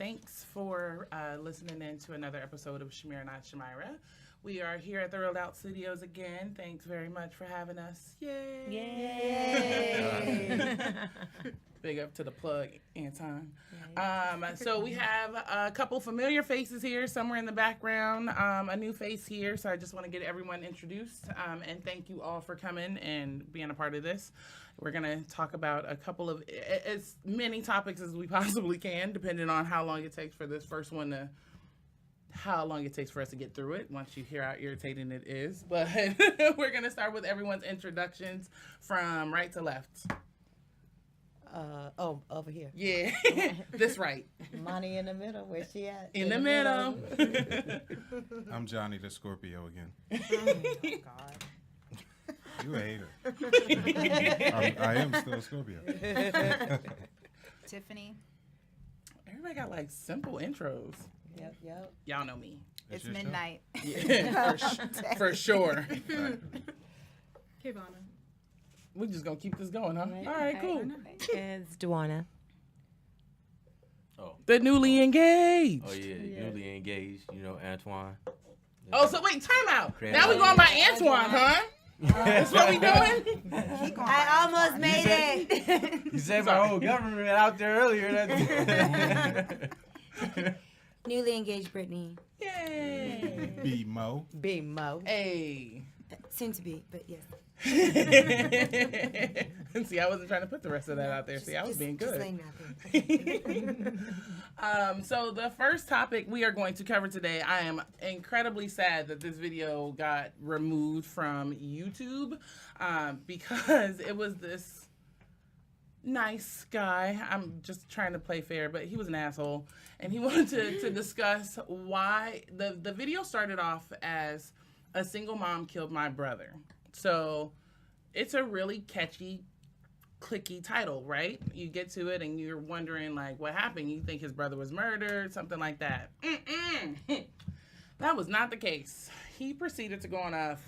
thanks for listening in to another episode of ShemiraNotShemyra. We are here at the Rolled Out Studios again. Thanks very much for having us. Yay! Yay! Big up to the plug, Anton. So we have a couple familiar faces here, somewhere in the background, a new face here. So I just want to get everyone introduced. And thank you all for coming and being a part of this. We're going to talk about a couple of as many topics as we possibly can, depending on how long it takes for this first one to, how long it takes for us to get through it once you hear how irritating it is. But we're going to start with everyone's introductions from right to left. Over here. Yeah, this right. Money in the middle. Where's she at? In the middle. I'm Johnny the Scorpio again. Oh, God. You a hater. I am still a Scorpio. Tiffany. Everybody got like simple intros. Yep. Y'all know me. It's midnight. Yeah, for sure. Kivana. We're just gonna keep this going, huh? All right, cool. It's Duana. Oh. The newly engaged. Oh yeah, newly engaged. You know, Antoine. Oh, so wait, time out. Now we going by Antoine, huh? That's what we doing? I almost made it. You said my whole government out there earlier. Newly engaged Brittany. Yay. B Mo. Hey. Soon to be, but yes. See, I wasn't trying to put the rest of that out there. See, I was being good. Just laying that there. So the first topic we are going to cover today, I am incredibly sad that this video got removed from YouTube because it was this nice guy. I'm just trying to play fair, but he was an asshole. And he wanted to discuss why the video started off as a single mom killed my brother. So it's a really catchy, clicky title, right? You get to it and you're wondering, like, what happened? You think his brother was murdered, something like that. That was not the case. He proceeded to go on a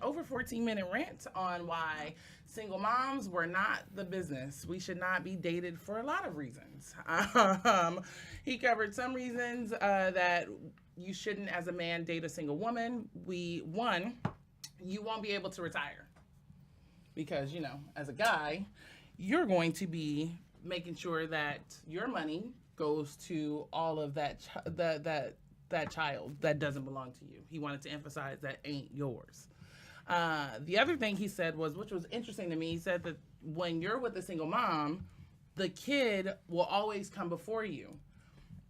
over 14-minute rant on why single moms were not the business. We should not be dated for a lot of reasons. He covered some reasons that you shouldn't, as a man, date a single woman. One, you won't be able to retire because, you know, as a guy, you're going to be making sure that your money goes to all of that child that doesn't belong to you. He wanted to emphasize that ain't yours. The other thing he said was, which was interesting to me, he said that when you're with a single mom, the kid will always come before you,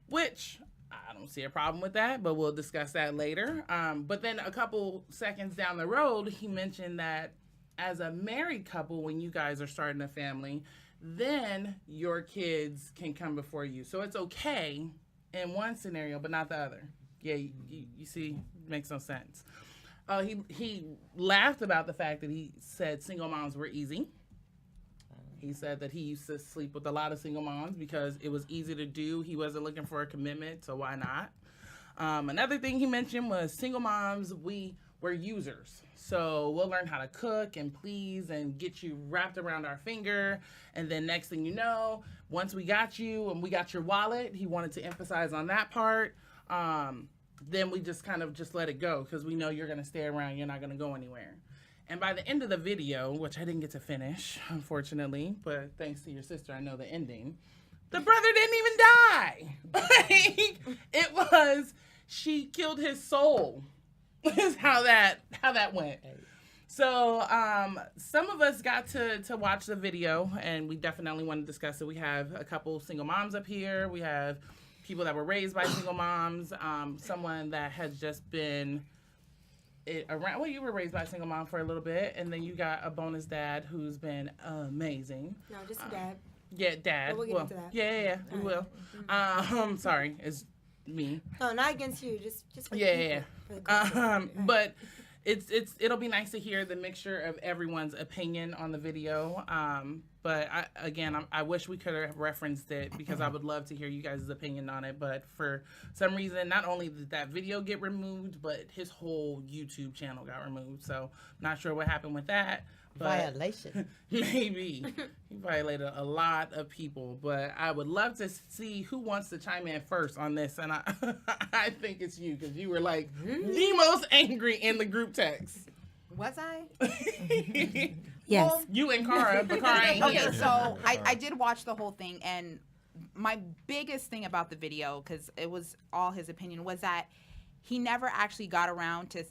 which I don't see a problem with that, but we'll discuss that later. But then a couple seconds down the road, he mentioned that as a married couple, when you guys are starting a family, then your kids can come before you. So it's okay in one scenario, but not the other. Yeah, you see, it makes no sense. He laughed about the fact that he said single moms were easy. He said that he used to sleep with a lot of single moms because it was easy to do. He wasn't looking for a commitment, so why not? Another thing he mentioned was single moms, we're users. So we'll learn how to cook and please and get you wrapped around our finger. And then next thing you know, once we got you and we got your wallet, he wanted to emphasize on that part. Then we just kind of just let it go because we know you're going to stay around. You're not going to go anywhere. And by the end of the video, which I didn't get to finish, unfortunately, but thanks to your sister, I know the ending, the brother didn't even die. It was, she killed his soul, is how that went. So some of us got to watch the video, and we definitely want to discuss it. We have a couple single moms up here. We have people that were raised by single moms, someone that has just been around. Well, you were raised by a single mom for a little bit, and then you got a bonus dad who's been amazing. No, just a dad. Yeah, dad. But we'll get into that. Yeah, we will. Sorry, it's me. No, not against you. Just for the Yeah. people, for the culture. But it'll be nice to hear the mixture of everyone's opinion on the video. But I wish we could have referenced it because I would love to hear you guys' opinion on it. But for some reason, not only did that video get removed, but his whole YouTube channel got removed. So I'm not sure what happened with that. But Violation. maybe he violated a lot of people. But I would love to see who wants to chime in first on this. And I think it's you because you were like the most angry in the group text. Was I? Yes. Well, You and Cara, but Cara ain't okay, here. so I did watch the whole thing, and my biggest thing about the video, because it was all his opinion, was that he never actually got around to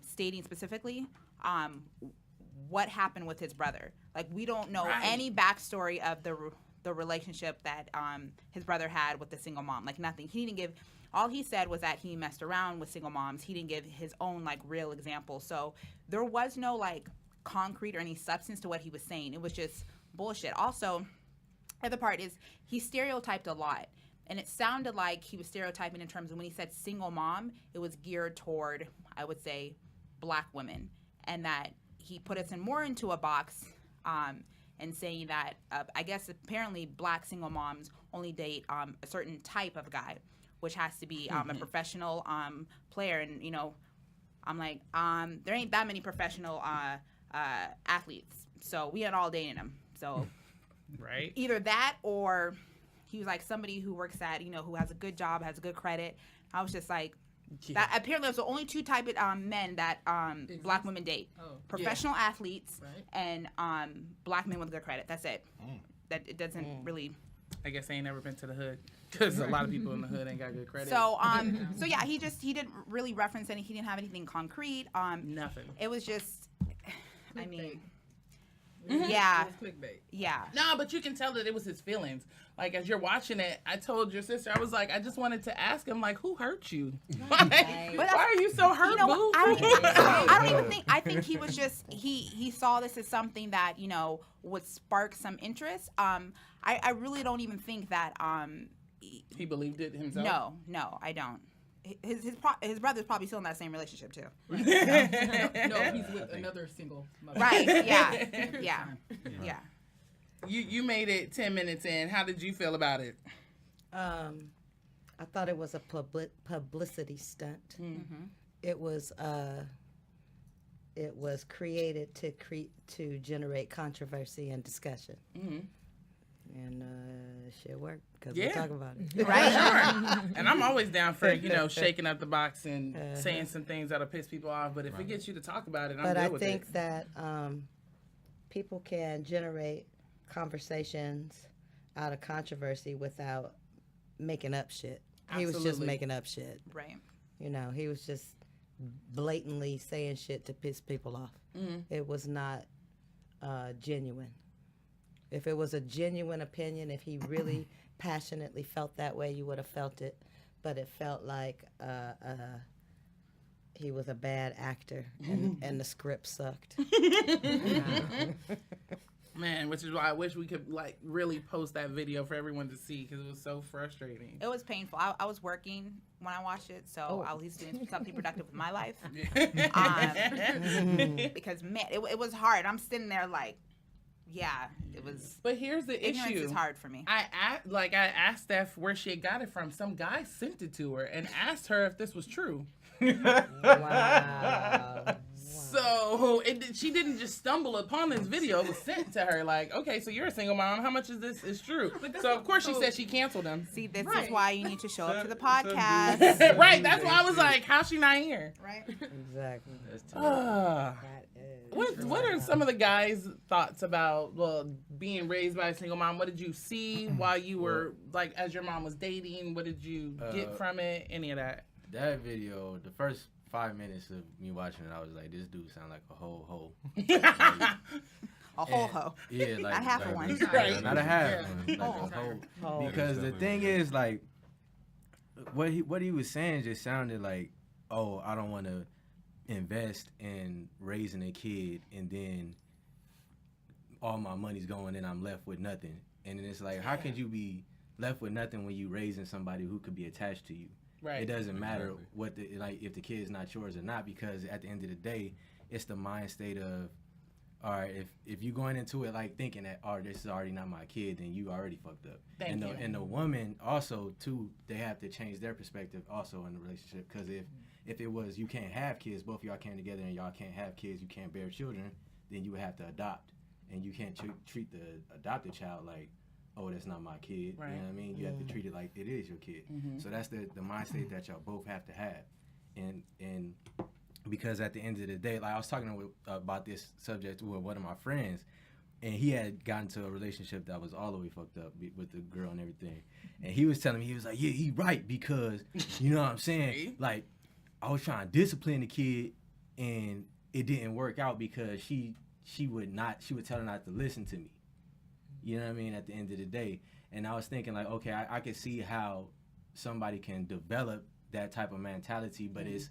stating specifically what happened with his brother. Like, we don't know any backstory of the relationship that his brother had with the single mom. Like, nothing. He didn't give. All he said was that he messed around with single moms. He didn't give his own, like, real example. So there was no, like, concrete or any substance to what he was saying. It was just bullshit. Also, the other part is he stereotyped a lot. And it sounded like he was stereotyping in terms of when he said single mom, it was geared toward, I would say, black women. And that he put us more into a box and saying that, I guess, apparently black single moms only date a certain type of guy, which has to be a professional player. And, you know, I'm like, there ain't that many professional athletes. So we ain't all dating them. So Right. either that or he was like somebody who works at, you know, who has a good job, has a good credit. I was just like, that apparently those are the only two type of men that black women date. Professional athletes and black men with good credit. That's it. That it doesn't really. I guess I ain't never been to the hood because a lot of people in the hood ain't got good credit. So so yeah, he didn't really reference any. He didn't have anything concrete. Nothing. It was just, I mean, yeah, Clickbait. yeah. No, but you can tell that it was his feelings. Like, as you're watching it, I told your sister, I was like, I just wanted to ask him, like, who hurt you? Like, why are you so hurt, You know boo? what? I don't even think. I think he was just he saw this as something that, you know, would spark some interest. I really don't even think that. He believed it himself. No, I don't. His brother's probably still in that same relationship too. No, he's with another single mother. Right? Yeah. You made it 10 minutes in. How did you feel about it? I thought it was a publicity stunt. Mm-hmm. It was created to generate controversy and discussion. Mm-hmm. And shit worked because Yeah. we talk about it. Right. Sure. And I'm always down for, you know, shaking up the box and saying some things that'll piss people off. But if it gets you to talk about it, I'm But good I with think it. that people can generate conversations out of controversy without making up shit. He was just Absolutely. making up shit. Right. You know, he was just blatantly saying shit to piss people off. Mm-hmm. It was not genuine. If it was a genuine opinion, if he really passionately felt that way, you would have felt it. But it felt like he was a bad actor and the script sucked. Man, which is why I wish we could, like, really post that video for everyone to see because it was so frustrating. It was painful. I was working when I watched it, so I was at least doing something productive with my life. Because man, it was hard. I'm sitting there like, yeah, it was. But here's the Ignorance issue. is hard for me. I asked Steph where she had got it from. Some guy sent it to her and asked her if this was true. Wow. So she didn't just stumble upon this video. It was sent to her. Like, okay, so you're a single mom. How much is this is true? So of course she said she canceled him. See, this is why you need to show up to the podcast. Right. That's why I was like, how's she not here? Right. Exactly. That's terrible. That is. What are some of the guys' thoughts about being raised by a single mom? What did you see while you were like as your mom was dating? What did you get from it? Any of that? That video, the first 5 minutes of me watching it, I was like, this dude sound like a whole hoe. A whole hoe. Yeah, like Not half like, of one. Right. Not a half Yeah. one, like a whole. Oh. Because the thing is, like, what he was saying just sounded like, oh, I don't want to invest in raising a kid and then all my money's going and I'm left with nothing. And then it's like, how could you be left with nothing when you raising somebody who could be attached to you? Right. It doesn't matter what if the kid's not yours or not, because at the end of the day, it's the mind state of, all right, if you're going into it like thinking that, oh, this is already not my kid, then you already fucked up. Thank you. And the woman also too, they have to change their perspective also in the relationship, because if it was you can't have kids, both of y'all came together and y'all can't have kids, you can't bear children, then you would have to adopt, and you can't treat the adopted child like, oh, that's not my kid. Right. You know what I mean? You have to treat it like it is your kid. So that's the mindset that y'all both have to have, and because at the end of the day, like I was talking about this subject with one of my friends, and he had gotten to a relationship that was all the way fucked up with the girl and everything, and he was telling me, he was like, yeah, he right, because you know what I'm saying, like I was trying to discipline the kid, and it didn't work out because she would tell her not to listen to me. You know what I mean? At the end of the day. And I was thinking like, okay, I can see how somebody can develop that type of mentality, but it's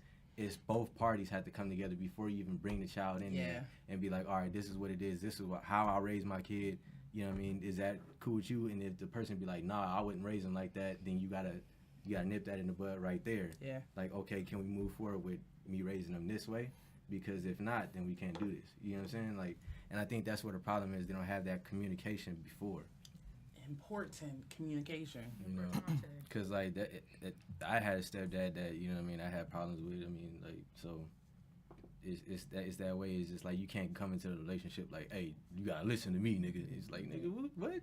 both parties have to come together before you even bring the child in there and be like, all right, this is what it is. This is how I raise my kid. You know what I mean? Is that cool with you? And if the person be like, nah, I wouldn't raise him like that, then you gotta nip that in the bud right there. Yeah. Like, okay, can we move forward with me raising them this way? Because if not, then we can't do this. You know what I'm saying? Like, and I think that's where the problem is. They don't have that communication before. Important communication. You know, because like that, I had a stepdad that, you know what I mean, I had problems with. I mean, like, so it's that way. It's just like you can't come into the relationship like, hey, you gotta listen to me, nigga. It's like, nigga, what?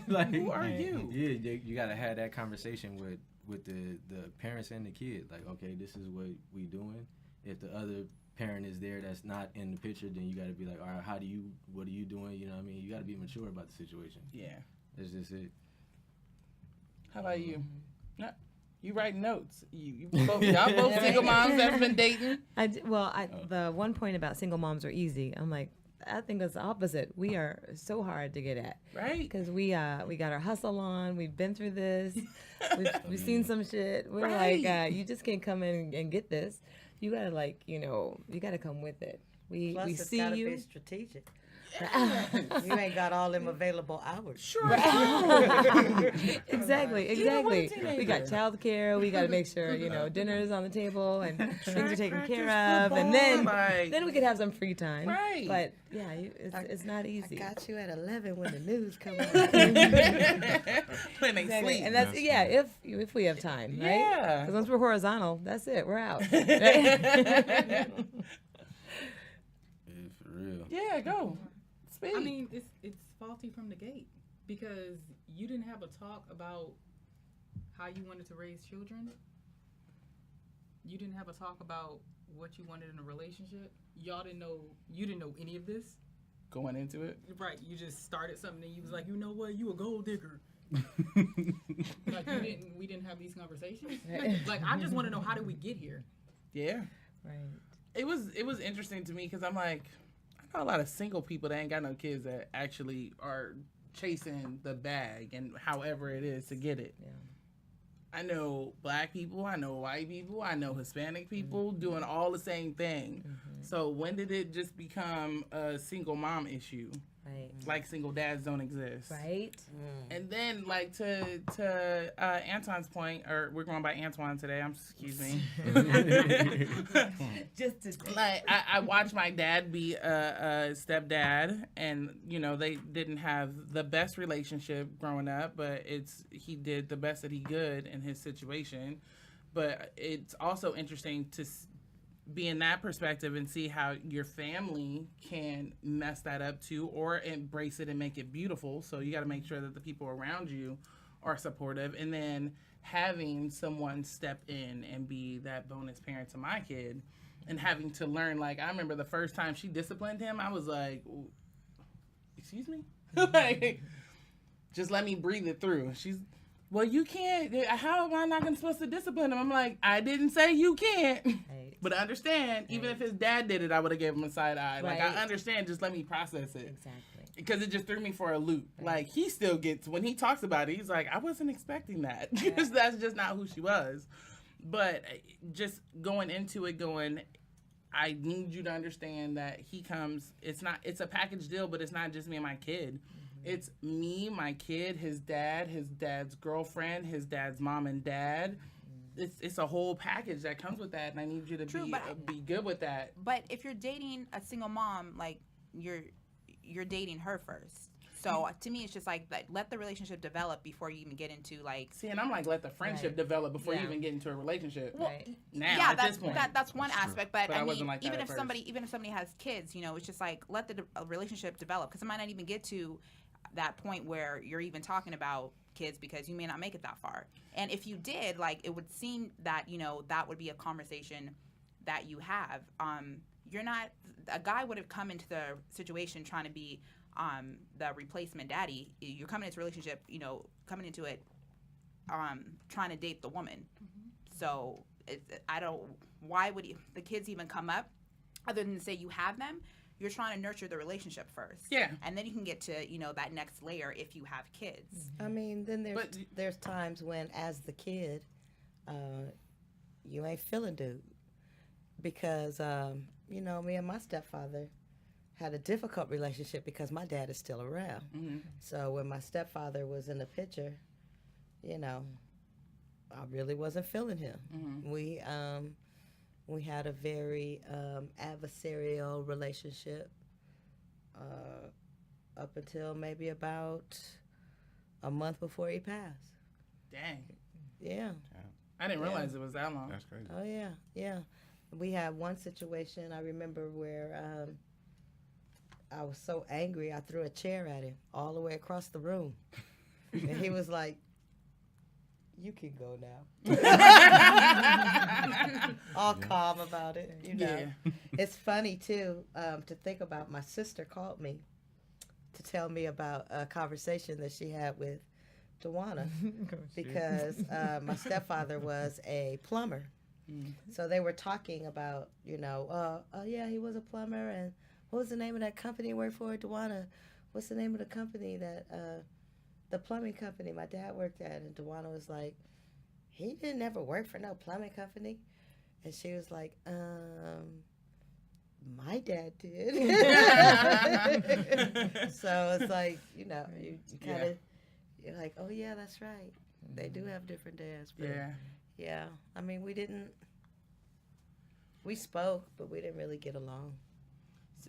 Like, who are you? Yeah, you gotta have that conversation with the parents and the kid. Like, okay, this is what we doing. If the other parent is there that's not in the picture, then you got to be like, all right, what are you doing? You know what I mean? You got to be mature about the situation. Yeah. That's just it. How about you? No, you write notes. Y'all both single moms that's been dating? The one point about single moms are easy. I'm like, I think it's the opposite. We are so hard to get at. Right. Because we got our hustle on. We've been through this. We've seen some shit. We're like, you just can't come in and get this. You gotta you gotta come with it. Plus, we it's see gotta you. Be strategic. You ain't got all them available hours. Sure. Exactly. We got childcare. We got to make sure dinner is on the table and things are taken care of, and then we could have some free time. Right. But yeah, it's not easy. I got you at 11 when the news come on. When they sleep. And that's if we have time, right? Yeah. Because once we're horizontal, that's it. We're out. Real. Yeah, go. Speak. I mean, it's faulty from the gate because you didn't have a talk about how you wanted to raise children. You didn't have a talk about what you wanted in a relationship. You didn't know any of this. Going into it? Right. You just started something and you was like, you know what, you a gold digger. Like we didn't have these conversations. Like I just want to know, how did we get here? Yeah. Right. It was interesting to me because I'm like, I know a lot of single people that ain't got no kids that actually are chasing the bag and however it is to get it. Yeah. I know black people, I know white people, I know Hispanic people doing all the same thing. Mm-hmm. So when did it just become a single mom issue? Right. Like single dads don't exist. Right. And then like to Antoine's point, or we're going by Antoine today, excuse me. Just to like I watched my dad be a stepdad, and they didn't have the best relationship growing up, but he did the best that he could in his situation. But it's also interesting to be in that perspective and see how your family can mess that up too, or embrace it and make it beautiful. So you got to make sure that the people around you are supportive, and then having someone step in and be that bonus parent to my kid, and having to learn. Like I remember the first time she disciplined him, I was like, excuse me? Like, just let me breathe it through. Well, you can't. How am I not supposed to discipline him? I'm like, I didn't say you can't. Right. But I understand, even if his dad did it, I would have gave him a side eye. Right. Like, I understand, just let me process it. Exactly. Because it just threw me for a loop. Right. Like, he still gets, when he talks about it, he's like, I wasn't expecting that. Yeah. That's just not who she was. But just going into it, I need you to understand that he comes, it's a package deal, but it's not just me and my kid. It's me, my kid, his dad's girlfriend, his dad's mom and dad. It's a whole package that comes with that, and I need you to be good with that. But if you're dating a single mom, like you're dating her first. So to me, it's just like let the relationship develop before you even get into like. See, and I'm like, let the friendship develop before you even get into a relationship. Well, now, yeah, at this point. that's one aspect, but I mean, like even if somebody has kids, you know, it's just like let the relationship develop, because it might not even get to that point where you're even talking about kids, because you may not make it that far. And if you did, like, it would seem that, you know, that would be a conversation that you have. You're not, a guy would have come into the situation trying to be the replacement daddy. You're coming into a relationship, you know, coming into it trying to date the woman. So why would the kids even come up other than to say you have them? You're trying to nurture the relationship first. Yeah. And then you can get to, you know, that next layer if you have kids. I mean, then there's times when, as the kid, you ain't feeling dude. Because, you know, me and my stepfather had a difficult relationship because my dad is still around. Mm-hmm. So when my stepfather was in the picture, you know, I really wasn't feeling him. Mm-hmm. We had a very adversarial relationship up until maybe about a month before he passed. Dang. Yeah. I didn't realize it was that long. That's crazy. Oh, yeah, yeah. We had one situation, I remember, where I was so angry, I threw a chair at him all the way across the room. And he was like, "You can go now." All calm about it, you know. Yeah. It's funny, too, to think about. My sister called me to tell me about a conversation that she had with Tawana because my stepfather was a plumber. So they were talking about, you know, yeah, he was a plumber, and what was the name of that company he worked for, Tawana? What's the name of the company that, the plumbing company my dad worked at? And Tawana was like, he didn't ever work for no plumbing company. And she was like, my dad did. So it's like, you know, you kind of, you're like, oh yeah, that's right. They do have different dads. But yeah. I mean, we spoke, but we didn't really get along.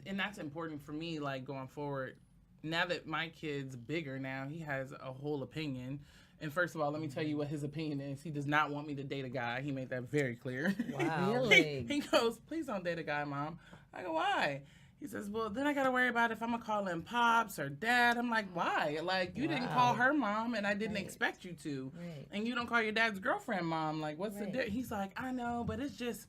And that's important for me, like, going forward. Now that my kid's bigger now, he has a whole opinion. And first of all, let me tell you what his opinion is. He does not want me to date a guy. He made that very clear. Wow. Really? He goes, "Please don't date a guy, Mom." I go, "Why?" He says, "Well, then I got to worry about if I'm going to call him Pops or Dad." I'm like, "Why? Like, you didn't call her Mom, and I didn't expect you to. Right. And you don't call your dad's girlfriend Mom. Like, what's the difference?" He's like, "I know, but it's just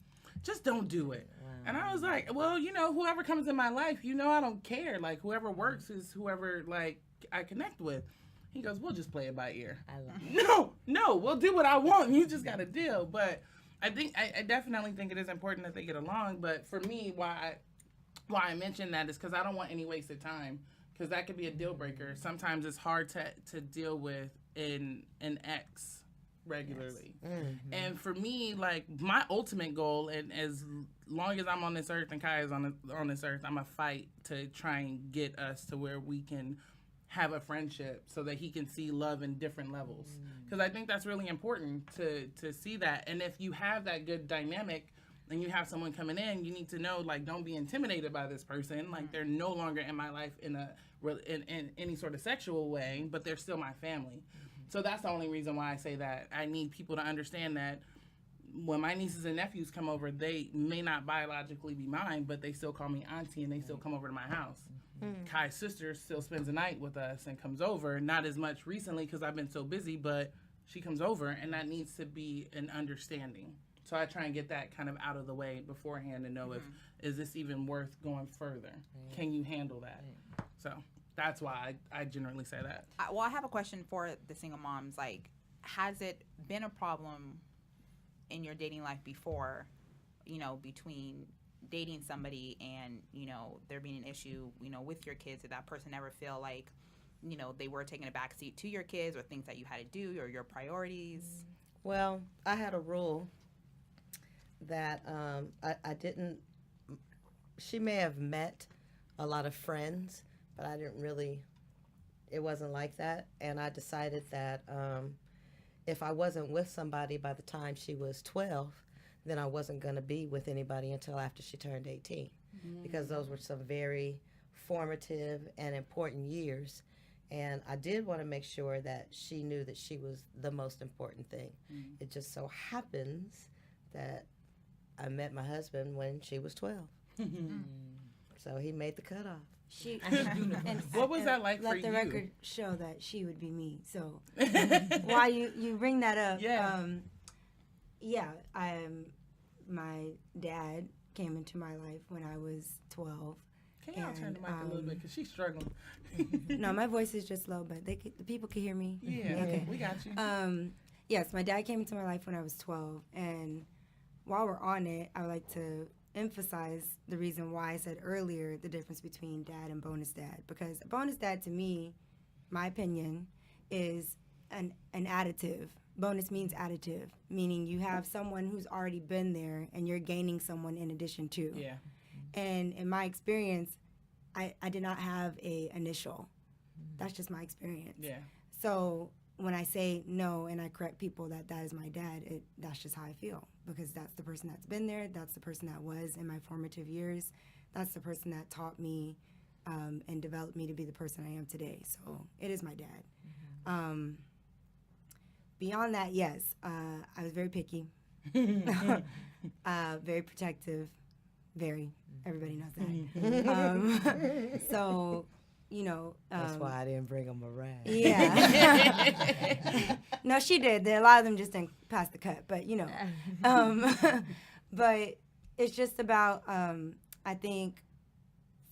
don't do it." Wow. And I was like, "Well, you know, whoever comes in my life, you know, I don't care. Like, whoever works is whoever, like, I connect with." He goes, "We'll just play it by ear." I love it. No, we'll do what I want. You just got to deal. But I definitely think it is important that they get along. But for me, why I mention that is because I don't want any wasted time, because that could be a deal breaker. Sometimes it's hard to deal with an ex regularly. Yes. Mm-hmm. And for me, like, my ultimate goal, and as long as I'm on this earth and Kai is on this earth, I'm going to fight to try and get us to where we can have a friendship so that he can see love in different levels. Because I think that's really important to see that. And if you have that good dynamic and you have someone coming in, you need to know, like, don't be intimidated by this person. Like, they're no longer in my life in any sort of sexual way, but they're still my family. So that's the only reason why I say that. I need people to understand that when my nieces and nephews come over, they may not biologically be mine, but they still call me auntie and they still come over to my house. Kai's sister still spends the night with us and comes over, not as much recently because I've been so busy, but she comes over, and that needs to be an understanding. So I try and get that kind of out of the way beforehand and know if, is this even worth going further? Can you handle that? So that's why I generally say that. Well, I have a question for the single moms. Like, has it been a problem in your dating life before, you know, between dating somebody and, you know, there being an issue, you know, with your kids? Did that person ever feel like, you know, they were taking a backseat to your kids, or things that you had to do, or your priorities? Well, I had a rule that I didn't, she may have met a lot of friends, but I didn't really, it wasn't like that. And I decided that if I wasn't with somebody by the time she was 12, then I wasn't going to be with anybody until after she turned 18, because those were some very formative and important years And I did want to make sure that she knew that she was the most important thing. It just so happens that I met my husband when she was 12. So he made the cutoff. She What was that like for let the you? record show that she would be me. So while you bring that up, my dad came into my life when I was 12. Can y'all turn the mic a little bit because she's struggling? No, my voice is just low, but the people can hear me. Yeah, okay, we got you. Yes, my dad came into my life when I was 12, and while we're on it, I would like to emphasize the reason why I said earlier the difference between dad and bonus dad, because a bonus dad, to me, my opinion, is an additive. Bonus means additive, meaning you have someone who's already been there and you're gaining someone in addition to. Yeah. And in my experience, I did not have a initial. That's just my experience. Yeah. So when I say no and I correct people that is my dad, that's just how I feel, because that's the person that's been there. That's the person that was in my formative years. That's the person that taught me and developed me to be the person I am today. So it is my dad. Beyond that, yes, I was very picky, very protective, very. Everybody knows that. So, that's why I didn't bring them around. Yeah. No, she did. A lot of them just didn't pass the cut, but but it's just about, I think,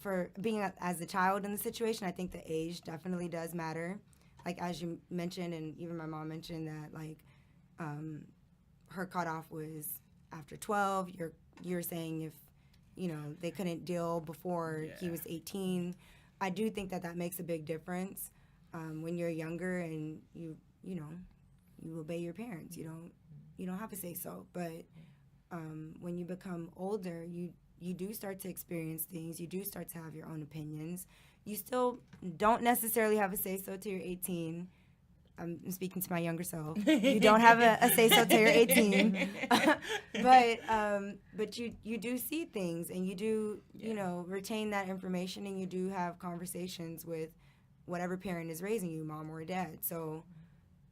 for being as a child in the situation, I think the age definitely does matter. Like, as you mentioned, and even my mom mentioned that, like, her cutoff was after 12. You're saying if, they couldn't deal before he was 18. I do think that makes a big difference when you're younger and you obey your parents. You don't have to say so. But when you become older, you do start to experience things. You do start to have your own opinions. You still don't necessarily have a say so till you're 18. I'm speaking to my younger self. You don't have a say so till you're 18, but you do see things, and you do retain that information, and you do have conversations with whatever parent is raising you, mom or dad. So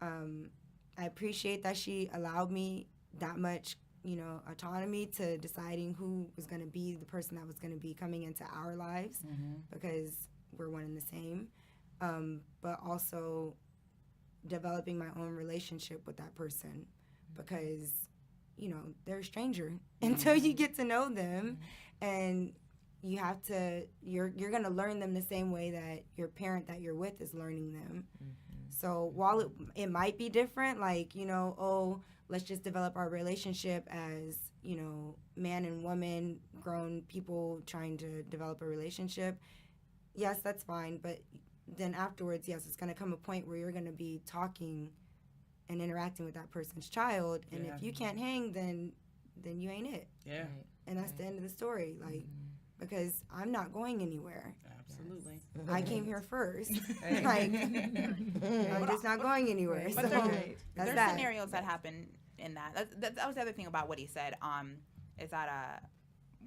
I appreciate that she allowed me that much autonomy to deciding who was going to be the person that was going to be coming into our lives, because we're one and the same, but also developing my own relationship with that person, because they're a stranger until you get to know them, and you're going to learn them the same way that your parent that you're with is learning them. So while it might be different, like, let's just develop our relationship as, man and woman, grown people trying to develop a relationship, yes, that's fine, but then afterwards, yes, it's going to come a point where you're going to be talking and interacting with that person's child, and if you can't hang, then you ain't it. Yeah. And that's the end of the story, like, because I'm not going anywhere. Absolutely. I came here first. Like, I'm just not going anywhere. But so there's scenarios that happen in that. That was the other thing about what he said. Is that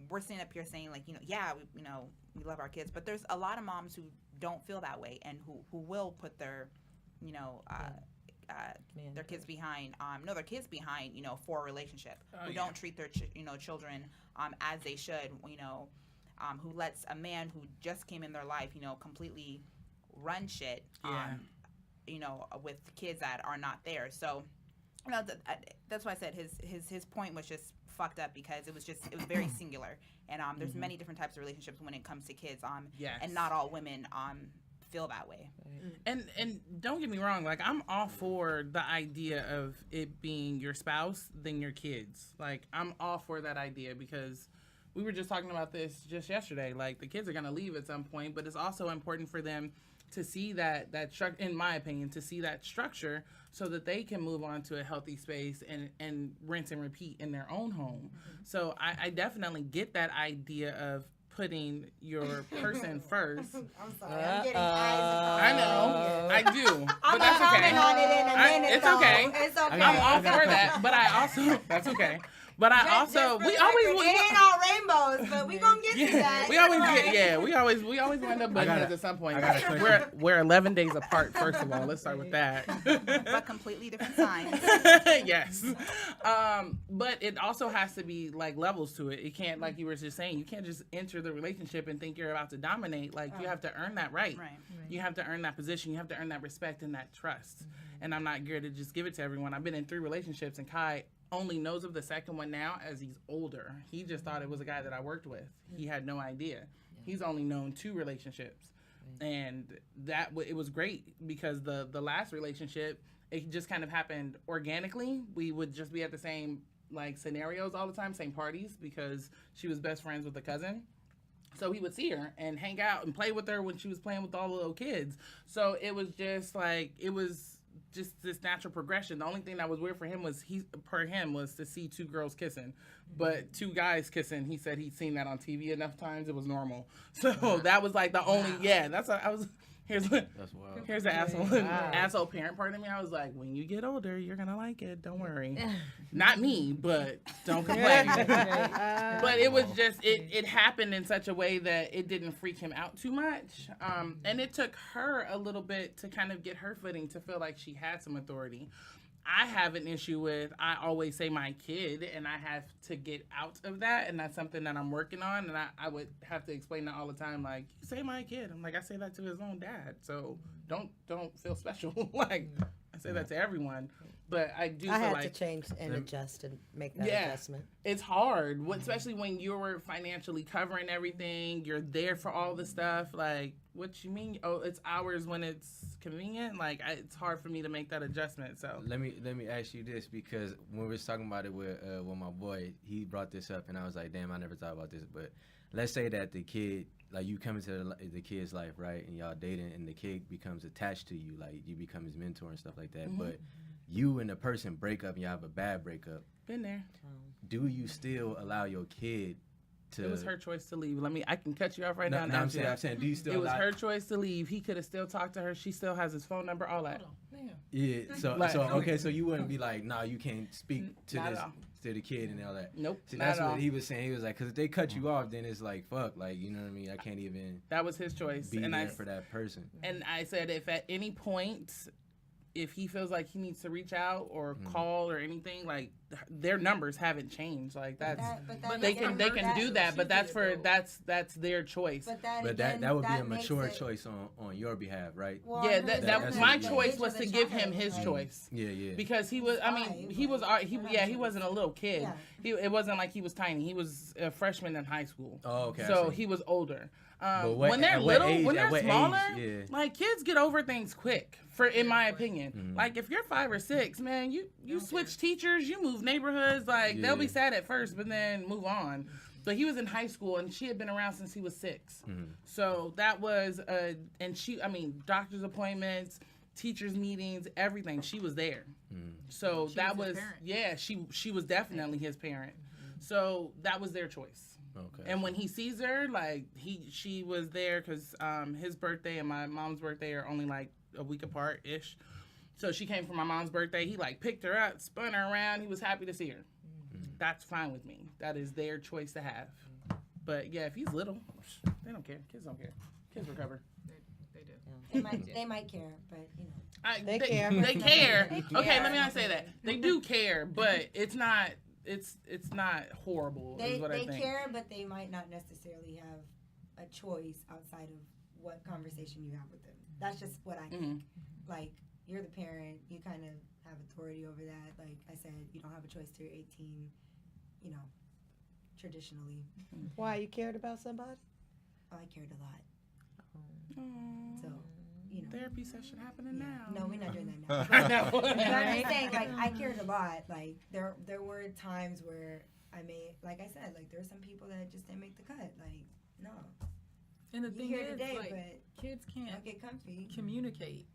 we're sitting up here saying, like, we love our kids, but there's a lot of moms who don't feel that way, and who will put their their kids behind for a relationship, who don't treat their children as they should, who lets a man who just came in their life completely run shit with kids that are not there. So that's why I said his point was just fucked up, because it was very singular, and there's many different types of relationships when it comes to kids, and not all women feel that way. And don't get me wrong, like, I'm all for the idea of it being your spouse than your kids. Like, I'm all for that idea, because we were just talking about this just yesterday. Like, the kids are going to leave at some point, but it's also important for them to see that in my opinion, to see that structure, so that they can move on to a healthy space and rinse and repeat in their own home. So I definitely get that idea of putting your person first. I'm sorry, I'm getting eyes. I know, I do, but I'm that's okay. comment on it in a minute. It's okay. It's okay. I'm all for that, but I also that's okay. But I also we always it ain't all rainbows, but we gonna get to that. we always wind up butting heads at some point. We're 11 days apart. First of all, let's start with that. But completely different signs. Yes, but it also has to be like levels to it. It can't, like you were just saying, you can't just enter the relationship and think you're about to dominate. Like you have to earn that right. You have to earn that position. You have to earn that respect and that trust. And I'm not geared to just give it to everyone. I've been in 3 relationships, and Kai only knows of the second one now as he's older. He just thought it was a guy that I worked with. He had no idea. He's only known 2 relationships. And it was great because the last relationship, it just kind of happened organically. We would just be at the same like scenarios all the time, same parties, because she was best friends with a cousin. So he would see her and hang out and play with her when she was playing with all the little kids. So it was just like, it was just this natural progression. The only thing that was weird for him was was to see 2 girls kissing, but 2 guys kissing. He said he'd seen that on TV enough times. It was normal. So that was like the only, that's what I was, here's the asshole parent part of me. I was like, when you get older, you're going to like it. Don't worry. Not me, but don't complain. But it was just, it happened in such a way that it didn't freak him out too much. And it took her a little bit to kind of get her footing, to feel like she had some authority. I have an issue with, I always say my kid, and I have to get out of that, and that's something that I'm working on, and I would have to explain that all the time, like, you say my kid. I'm like, I say that to his own dad, so don't feel special. Like, I say that to everyone, but I do feel had like to change and adjust and make that adjustment. It's hard, especially when you're financially covering everything, you're there for all the stuff, like, what you mean? Oh, it's hours when it's convenient. Like, it's hard for me to make that adjustment. So let me ask you this, because when we was talking about it with my boy, he brought this up, and I was like, damn, I never thought about this. But let's say that the kid, like, you come into the kid's life, right, and y'all dating, and the kid becomes attached to you, like you become his mentor and stuff like that. But you and the person break up, and y'all have a bad breakup. Been there. Do you still allow your kid to? It was her choice to leave. I can cut you off right now. I'm saying, do you still? It was her choice to leave. He could have still talked to her. She still has his phone number. All that. Yeah. So okay. So you wouldn't be like, nah, you can't speak to the kid and all that. Nope. See, that's what he was saying. He was like, because if they cut you off, then it's like, fuck, like, you know what I mean? I can't even. That was his choice. Be there for that person. And I said, if at any point, if he feels like he needs to reach out or call or anything, like, their numbers haven't changed. Like, they can do that, but that's their choice. But that would be a mature choice on your behalf, right? Well, yeah, that my choice was to give him his choice. Yeah. Because he was, he wasn't a little kid. Yeah. It wasn't like he was tiny. He was a freshman in high school. Oh, okay. So he was older. When they're little, when they're smaller, like, kids get over things quick. In my opinion, like, if you're 5 or 6, man, you switch teachers, you move neighborhoods. Like, they'll be sad at first, but then move on. But he was in high school, and she had been around since he was 6. So that was doctor's appointments, teachers meetings, everything. She was there. So that was she was definitely his parent. So that was their choice. Okay. And when he sees her, like, she was there because his birthday and my mom's birthday are only like a week apart ish. So she came for my mom's birthday. He, like, picked her up, spun her around. He was happy to see her. That's fine with me. That is their choice to have. But yeah, if he's little, they don't care. Kids don't care. Kids recover. They do. They might care, but you know. They care. They care. Okay, let me not say that. They do care, but it's not. It's not horrible. They I think. care, but they might not necessarily have a choice outside of what conversation you have with them. That's just what I think. Like, you're the parent, you kind of have authority over that. Like I said, you don't have a choice till you're 18. You know, traditionally. Why, you cared about somebody? Oh, I cared a lot. So, you know. Therapy session happening now. No, we're not doing that now. But I'm saying, like, I cared a lot. Like, there were times where like I said, like, there were some people that just didn't make the cut. Like, no. And the thing here is, today, like, but kids can't get comfy. Communicate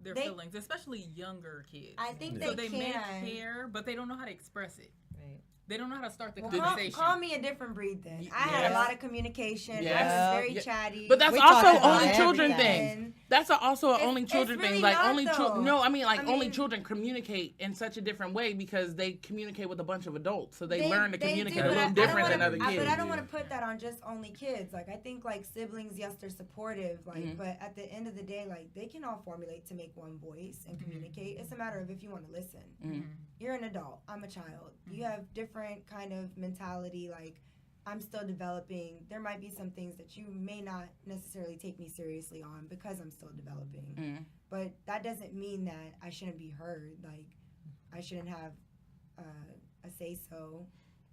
their feelings, especially younger kids. I think so they can. may care, but they don't know how to express it. Right. They don't know how to start the Well, conversation. call me a different breed then. I had Yes. a lot of communication. Yes. I was very chatty. But that's We also talked about only children everything. thing. That's also an It's- only children it's really thing. Like not, only though. children. No, I mean like only mean- children communicate in such a different way because they communicate with a bunch of adults, so they They- learn to they communicate do, a but little I don't different than wanna- other kids. But I don't want to put that on just only kids. Like I think like siblings, yes, they're supportive. Like, but at the end of the day, like they can all formulate to make one voice and communicate. It's a matter of if you want to listen. You're an adult. I'm a child. You have different kind of mentality. Like I'm still developing. There might be some things that you may not necessarily take me seriously on because I'm still developing. But that doesn't mean that I shouldn't be heard. Like I shouldn't have a say so.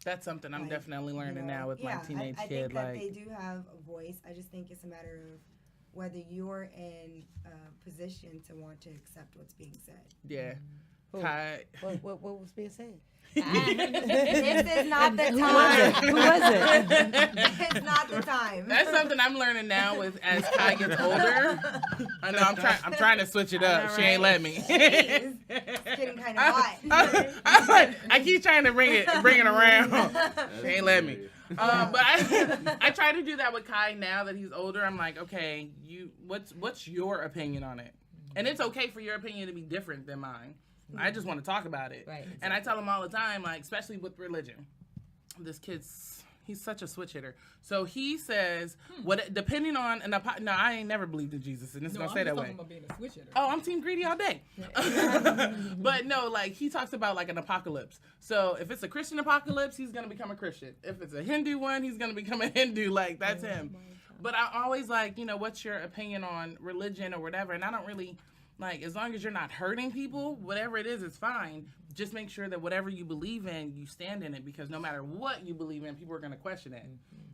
That's something I'm Like, definitely learning now with my teenage I kid. think that Like, they do have a voice. I just think it's a matter of whether you're in a position to want to accept what's being said. yeah. Who? Kai- What was being said? This is not the time. Who was it? It's not the time. That's something I'm learning now with as Kai gets older. I know I'm trying to switch it up. know, She ain't let right? me. Jeez. It's getting kind of hot. I keep trying to bring it around. She ain't let me. But I try to do that with Kai now that he's older. I'm like, okay, what's your opinion on it? And it's okay for your opinion to be different than mine. I just want to talk about it. Right, exactly. And I tell him all the time, like, especially with religion. This he's such a switch hitter. So he says, depending on, no, I ain't never believed in Jesus, and it's going to say that way. About being a switch hitter. Oh, I'm team greedy all day. But no, like he talks about like an apocalypse. So if it's a Christian apocalypse, he's going to become a Christian. If it's a Hindu one, he's going to become a Hindu. Like that's him. But I always like, what's your opinion on religion or whatever? And I don't really, like, as long as you're not hurting people, whatever it is, it's fine. Just make sure that whatever you believe in, you stand in it, because no matter what you believe in, people are going to question it.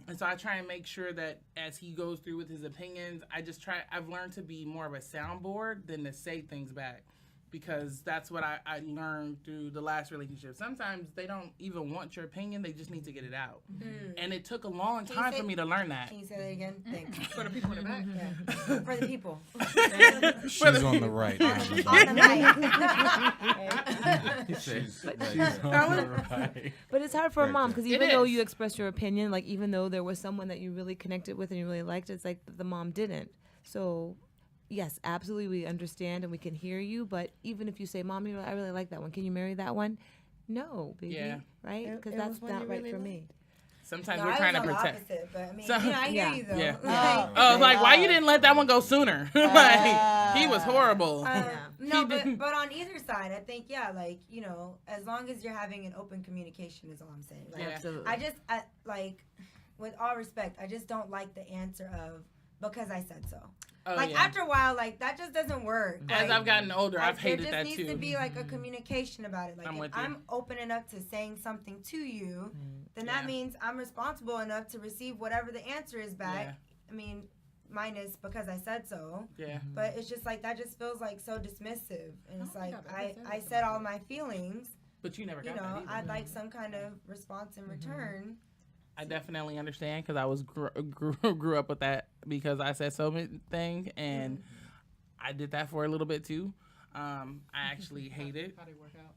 And so I try and make sure that as he goes through with his opinions, I've learned to be more of a soundboard than to say things back, because that's what I learned through the last relationship. Sometimes they don't even want your opinion, they just need to get it out. And it took a long time for me to learn that. Can you say that again? Thanks. For the people in the back. Yeah. For the people. She's on the right. not on the On left. the mic. She's on the right. But it's hard for a Right mom there. because It even though is. you expressed your opinion, like even though there was someone that you really connected with and you really liked, it's like the mom didn't. So, yes, absolutely, we understand and we can hear you. But even if you say, "Mom, I really like that one. Can you marry that one?" No, baby. Yeah. Right? It Because was that's one not you right really for liked? me. Sometimes No, we're I trying was to on the protect. opposite, but I mean, So- I hear Yeah. you though. Yeah. Like, Oh, like, why you didn't let that one go sooner? Like, he was horrible. No, He didn't- but on either side, I think, like, as long as you're having an open communication is all I'm saying. Like, Yeah. Absolutely. I like, with all respect, I just don't like the answer of, because I said so. Oh, Like, yeah. after a while, like, that just doesn't work. As Like, I've gotten older, I've hated there that just too. needs to be, like, a communication about it. Like, I'm if with you. I'm opening up to saying something to you, then Yeah. that means I'm responsible enough to receive whatever the answer is back. Yeah. I mean, minus because I said so. Yeah. But it's just like that just feels like so dismissive, and it's don't like think I've ever said I that said all before. my feelings. But you never You got that know, either. I'd like some kind of response in return. I definitely understand because I was grew up with that because I said so many thing, and I did that for a little bit too. I actually hate it. How they work out.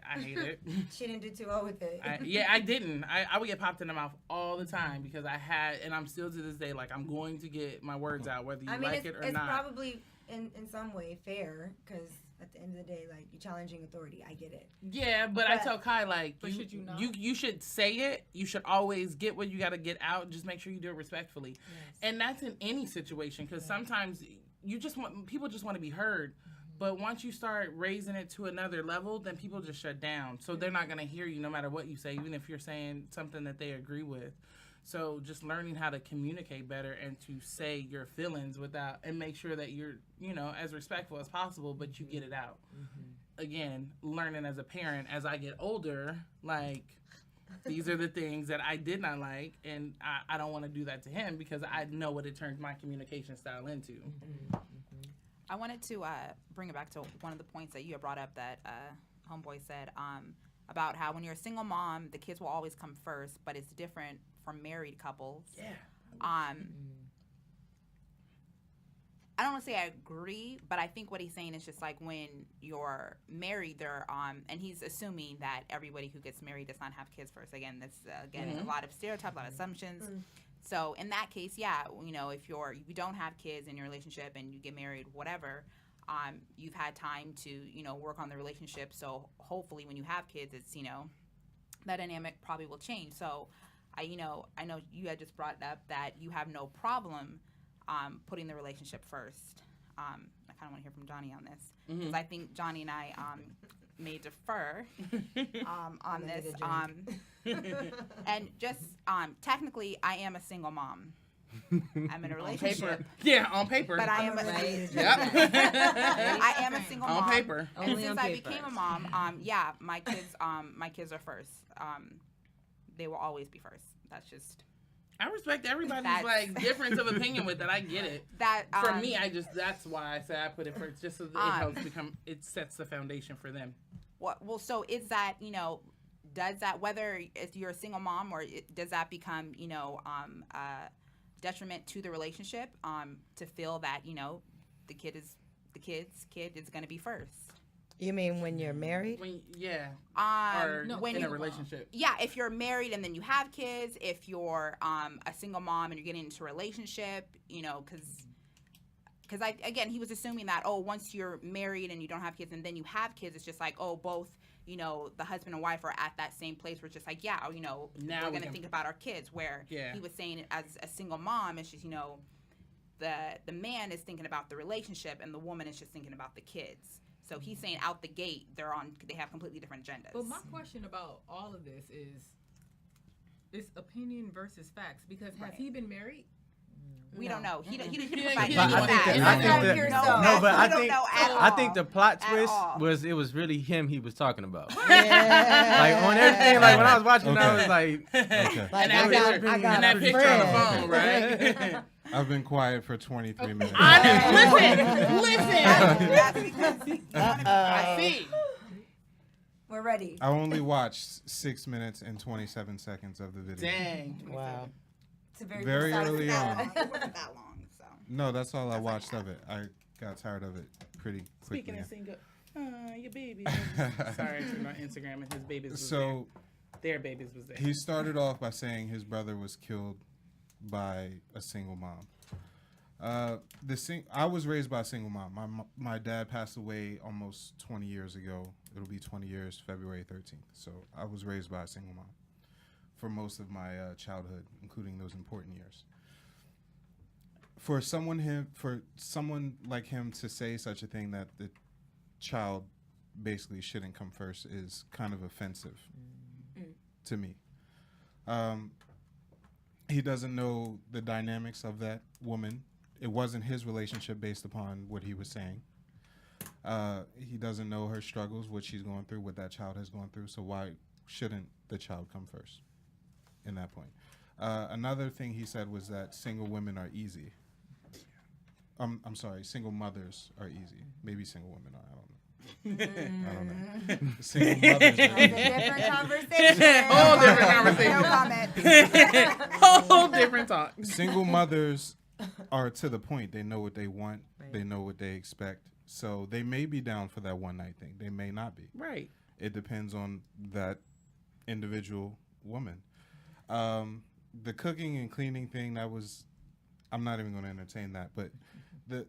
I hate it. She didn't do too well with it. I didn't. I would get popped in the mouth all the time because I had, and I'm still to this day, like, I'm going to get my words out whether you I mean, like it or it's not. probably in some way fair because at the end of the day, like, you're challenging authority. I get it. Yeah, but I But- tell Kai, like, But should you not? you should say it. You should always get what you got to get out. Just make sure you do it respectfully. And that's in any situation, because sometimes people just want to be heard. But once you start raising it to another level, then people just shut down. So they're not going to hear you no matter what you say, even if you're saying something that they agree with. So just learning how to communicate better and to say your feelings and make sure that you're, as respectful as possible, but you get it out. Again, learning as a parent, as I get older, like, these are the things that I did not like, and I don't want to do that to him because I know what it turns my communication style into. I wanted to bring it back to one of the points that you had brought up that Homeboy said about how when you're a single mom, the kids will always come first, but it's different from married couples. Yeah. I don't want to say I agree, but I think what he's saying is just like when you're married, there and he's assuming that everybody who gets married does not have kids first. Again, that's a lot of stereotypes, a lot of assumptions. So in that case, yeah, you know, if you don't have kids in your relationship and you get married, whatever, you've had time to, you know, work on the relationship. So hopefully when you have kids, it's, you know, that dynamic probably will change. So I know you had just brought up that you have no problem putting the relationship first. I kind of want to hear from Johnny on this because I think Johnny and I may defer on this. And just technically, I am a single mom. I'm in a relationship. On paper. But I am I am a single mom. On paper. And since I became a mom, my kids are first. They will always be first. That's just. I respect everybody's like difference of opinion with that. I get it. For me, that's why I say I put it first, just so that it sets the foundation for them. Well, so is that, you know, does that, whether if you're a single mom or does that become, you know, detriment to the relationship to feel that, you know, the kid is going to be first? You mean when you're married? Or when in a relationship. Yeah, if you're married and then you have kids, if you're a single mom and you're getting into a relationship, you know, because he was assuming that, once you're married and you don't have kids and then you have kids, it's just like, both, you know, the husband and wife are at that same place where it's just like, you know, now we're going to think about our kids, where he was saying as a single mom, it's just, you know, the man is thinking about the relationship and the woman is just thinking about the kids. So he's saying out the gate, they have completely different agendas. But my question about all of this is, it's opinion versus facts. Because has he been married? We don't know. He didn't provide any facts. I think the plot twist was it was really him he was talking about. Like on everything, like when I was watching, I was like, like I got that picture on the phone, right? I've been quiet for 23 minutes. Listen. I see. We're ready. I only watched 6 minutes and 27 seconds of the video. Dang. Wow. It's very early on. It wasn't that long, so. No, that's all I watched of it. I got tired of it pretty quickly. Speaking of single, your baby. Sorry, I turned on Instagram and his babies was there. Their babies was there. He started off by saying his brother was killed by a single mom. I was raised by a single mom. My dad passed away almost 20 years ago. It'll be 20 years, February 13th. So I was raised by a single mom for most of my childhood, including those important years. For someone like him to say such a thing, that the child basically shouldn't come first, is kind of offensive to me. He doesn't know the dynamics of that woman. It wasn't his relationship based upon what he was saying. He doesn't know her struggles, what she's going through, what that child has gone through. So why shouldn't the child come first in that point? Another thing he said was that single women are easy. I'm sorry, single mothers are easy. Maybe single women are, I don't know. I don't know. Single mothers are easy. Different conversation. Whole different conversation. No comment. Whole different talk. Single mothers are to the point. They know what they want. Right. They know what they expect. So they may be down for that one night thing. They may not be. Right. It depends on that individual woman. The cooking and cleaning thing, I'm not even going to entertain that. But the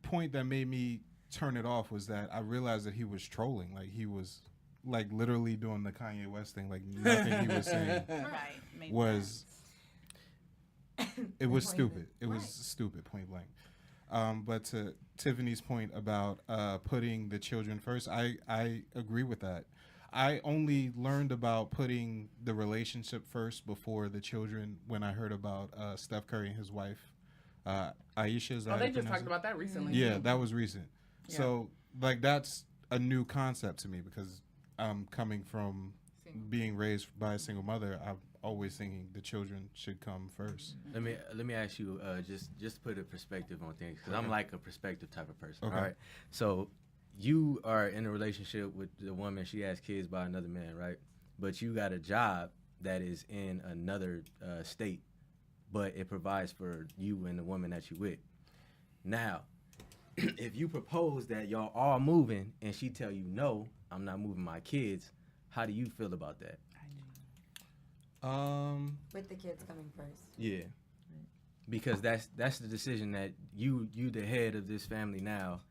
point that made me turn it off was that I realized that he was trolling. Like he was like literally doing the Kanye West thing. Like nothing he was saying was... It was stupid. It was stupid, point blank. But to Tiffany's point about putting the children first, I agree with that. I only learned about putting the relationship first before the children when I heard about Steph Curry and his wife, Aisha. They just talked about that recently. Yeah, that was recent. Yeah. So, like, that's a new concept to me because I'm coming from being raised by a single mother. I'm always thinking the children should come first. Let me ask you just put a perspective on things because I'm like a perspective type of person. Okay. All right. So you are in a relationship with the woman. She has kids by another man, right? But you got a job that is in another state, but it provides for you and the woman that you with. Now, if you propose that y'all all moving and she tell you no, I'm not moving my kids, how do you feel about that? With the kids coming first. Yeah. Because that's the decision that you the head of this family now,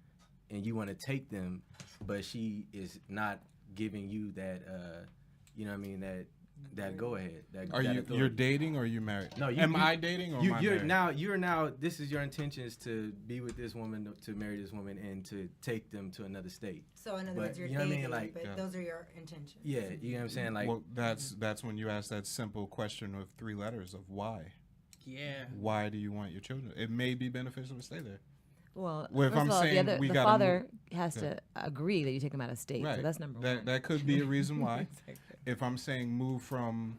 and you want to take them, but she is not giving you that you know what I mean, that go ahead. You're dating or are you married? No, am I dating or am I married? You're now this is your intentions to be with this woman, to marry this woman, and to take them to another state. So in other words, you're you know dating, what I mean? Like, those are your intentions. Yeah, you know what I'm saying? Like, well, that's when you ask that simple question of 3 letters of why. Yeah. Why do you want your children? It may be beneficial to stay there. Well, if first I'm of all, saying the father has to agree that you take him out of state. Right. So that's number one. That could be a reason why. If I'm saying move from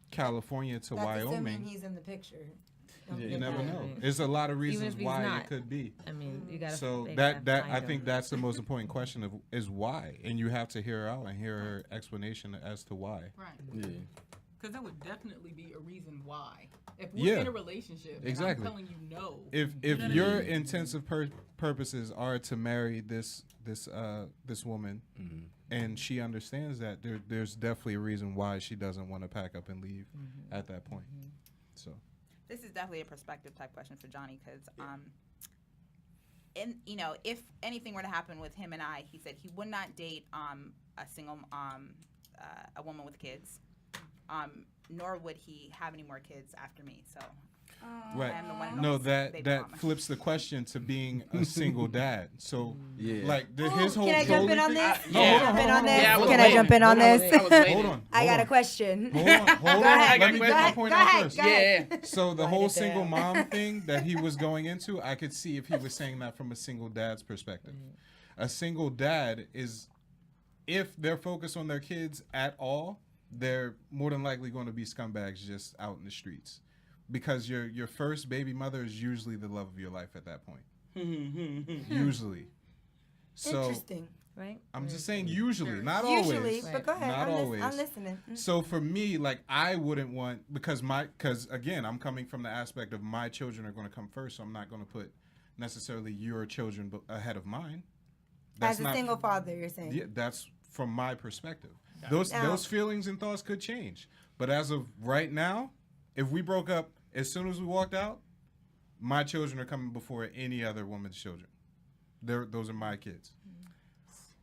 California to That's Wyoming, assuming he's in the picture. You never know. There's a lot of reasons why it could be. I mean, you gotta. So I think that's the most important question is why, and you have to hear her out and hear her explanation as to why. Right. Yeah. Because that would definitely be a reason why. If we're in a relationship, exactly. I'm telling you no. If your intensive purposes are to marry this woman, and she understands that, there's definitely a reason why she doesn't want to pack up and leave at that point. So this is definitely a perspective type question for Johnny, because if anything were to happen with him and I, he said he would not date a single a woman with kids. Nor would he have any more kids after me. So, right. I am the one No, that flips the question to being a single dad. So, like his whole. Can I jump in on this? Can I jump in on this? Hold on. I got a question. Hold on. Let me get my point out first. Yeah. So the whole single mom thing that he was going into, I could see if he was saying that from a single dad's perspective. A single dad is, if they're focused on their kids at all, they're more than likely going to be scumbags just out in the streets, because your first baby mother is usually the love of your life at that point. Usually. So interesting, right? I'm just saying usually, not usually, always. but go ahead. Not always. I'm listening. So for me, like, I wouldn't want, because again, I'm coming from the aspect of my children are going to come first, so I'm not going to put necessarily your children ahead of mine. As a single father, you're saying? Yeah, that's from my perspective. Those feelings and thoughts could change. But as of right now, if we broke up as soon as we walked out, my children are coming before any other woman's children. Those are my kids.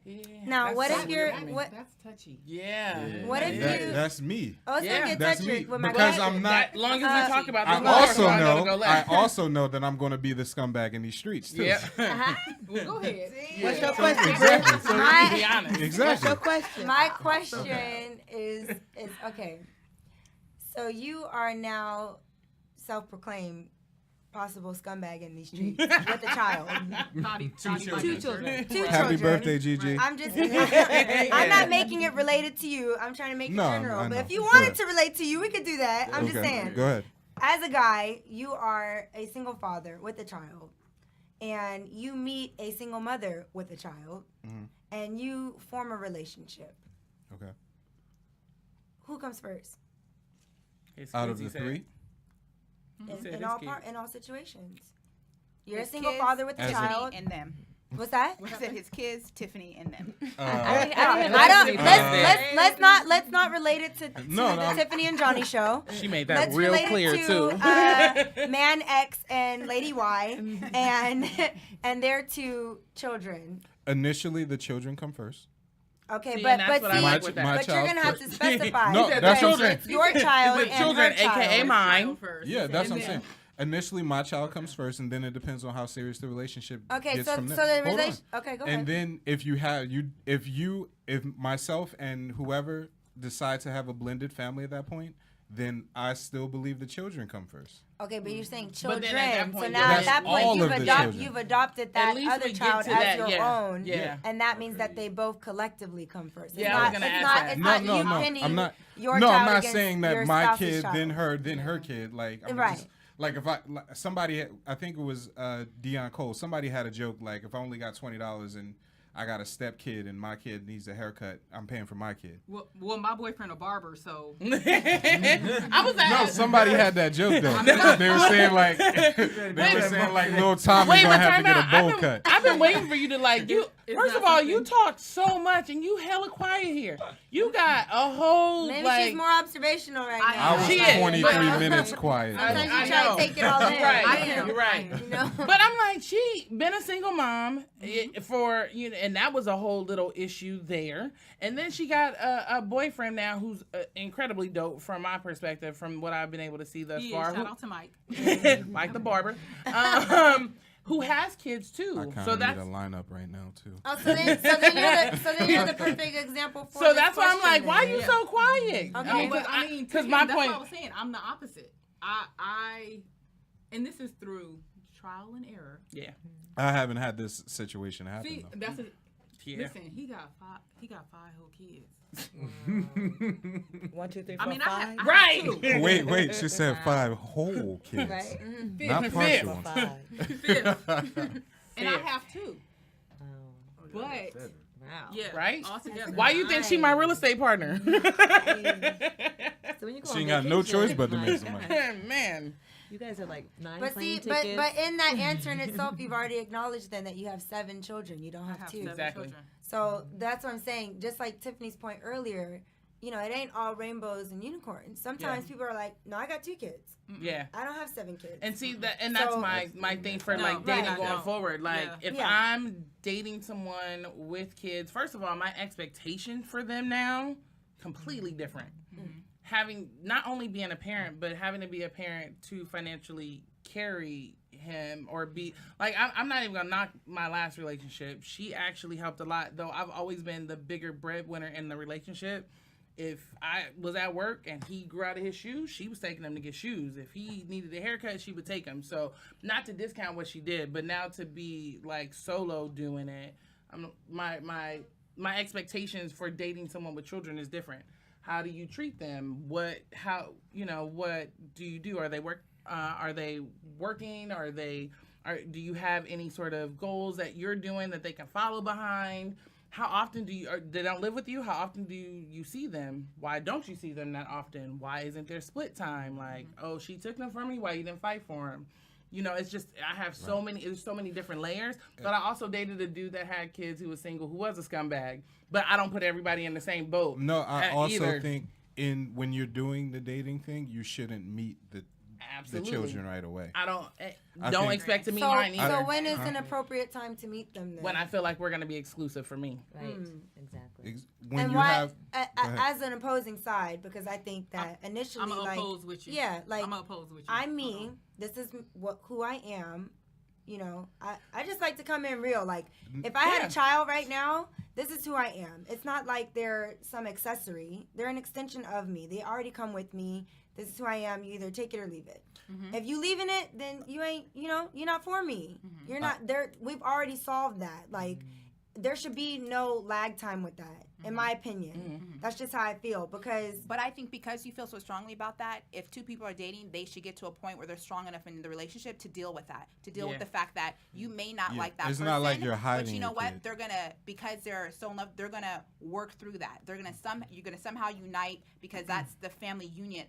Yeah, now, what if you're That's touchy. Yeah. What if you? That's me. Oh, it's gonna get touchy with my because question. I'm not. As long as we talk about this, I also know that I'm going to be the scumbag in these streets too. Yeah. Well, go ahead. What's your question? Exactly. So be honest. Exactly. What's your question? My question is okay. So you are now self-proclaimed possible scumbag in these streets with a child. Two children. Happy birthday, Gigi. I'm just. I'm not making it related to you. I'm trying to make it general. But if you wanted to relate to you, we could do that. I'm just saying. Go ahead. As a guy, you are a single father with a child, and you meet a single mother with a child, and you form a relationship. Okay. Who comes first? Out of the 3? In all situations. You're a single father with a child. And them. What's that? I said his kids, Tiffany, and them. Let's not relate it to the Tiffany and Johnny show. She made that Let's real relate clear it too. to Man X and Lady Y and their 2 children. Initially, the children come first. Okay, See, but you're gonna have to specify. No, that's what I'm saying. It's your child The and children, her child. aka mine. Yeah, that's what I'm saying. Initially, my child comes first, and then it depends on how serious the relationship gets from there. So the relationship. Okay, go ahead. And then if myself and whoever decide to have a blended family at that point, then I still believe the children come first. Okay, but you're saying But children. then at that point, So now at that point, children. you've adopted that At least other we get child to as that, your own. Yeah. And that means that they both collectively come first. It's Yeah, I was gonna ask that. It's not you No. pinning I'm not. your No, child I'm not against saying your that my spouse's kid, child. then her kid. Like, I'm Right. just, like if somebody, I think it was Deion Cole. Somebody had a joke like, if I only got $20 and I got a step kid and my kid needs a haircut, I'm paying for my kid. Well, my boyfriend a barber, so. I was No, somebody had that joke though. They were saying like, little Tommy's gonna have to get a bowl cut. I've been waiting for you to like you. It's First of not all, something- you talk so much and you hella quiet here. You got a whole Maybe like. she's more observational right now. I was She is, 23 but- minutes quiet. Sometimes I you try know. to take it all in. Right, I am. you're right. You know? But I'm like, she been a single mom for and that was a whole little issue there. And then she got a boyfriend now who's incredibly dope from my perspective, from what I've been able to see thus far. Shout out to Mike. Mike the barber, who has kids I too. kind So of need that's a lineup right now too. Oh, so then you're the perfect example for so this that's why I'm like, question why then. you so quiet? Okay. Because to my him, that's point. what I was saying. I'm the opposite. I and this is through trial and error. Yeah. I haven't had this situation happen. See, though. that's a, Yeah. listen. He got five whole kids. 1, 2, 3, 4, I mean, 5. I Right. have two. Wait, she said 5 whole kids, Right? not Fifth. partial ones. 5. And I have two. But Wow. yeah, Right? all together. Why you think she my real estate partner? So when you go She on ain't got no vacation, choice but to make like, some money. Man. You guys are like 9 But plane see, tickets. but in that answer in itself, you've already acknowledged then that you have 7 children. You don't I have have 2. 7 Exactly. children. So that's what I'm saying. Just like Tiffany's point earlier, you know, it ain't all rainbows and unicorns. Sometimes people are like, no, I got 2 kids. Yeah. I don't have 7 kids. And see that, and that's So- my thing for No, like dating right, going no. forward. Like Yeah. if Yeah. I'm dating someone with kids, first of all, my expectation for them now completely different. Having not only being a parent, but having to be a parent to financially carry him or be like I'm not even gonna knock my last relationship. She actually helped a lot, though I've always been the bigger breadwinner in the relationship. If I was at work and he grew out of his shoes, she was taking him to get shoes. If he needed a haircut, she would take him. So not to discount what she did, but now to be like solo doing it, my expectations for dating someone with children is different. How do you treat them? What do you do? Are they working? Do you have any sort of goals that you're doing that they can follow behind? How often they don't live with you? How often do you see them? Why don't you see them that often? Why isn't there split time? Like, oh, she took them from me. Why you didn't fight for him? You know, it's just I have there's so many different layers. But I also dated a dude that had kids who was single, who was a scumbag. But I don't put everybody in the same boat. No, I also either. think when you're doing the dating thing, you shouldn't meet the Absolutely. children right away. I don't think- expect to meet so, mine either. so when is an appropriate time to meet them then? When I feel like we're gonna be exclusive for me. Right. Exactly. When and you why, have ahead. as an opposing side, because I think that initially, I'm gonna like, oppose with you. yeah, like, I'm gonna oppose with you. I'm me. This is who I am. You know, I just like to come in real. Like, if I had a child right now, this is who I am. It's not like they're some accessory. They're an extension of me. They already come with me. This is who I am. You either take it or leave it. If you leaving it, then you ain't, you're not for me. You're not there. We've already solved that. Like, there should be no lag time with that, in my opinion. That's just how I feel, because But I think because you feel so strongly about that, if 2 people are dating, they should get to a point where they're strong enough in the relationship to deal with that, to deal with the fact that you may not like that It's person. not like you're but hiding you know your what? kid. They're gonna, because they're so in love, they're gonna work through that. You're gonna somehow unite, because that's the family unit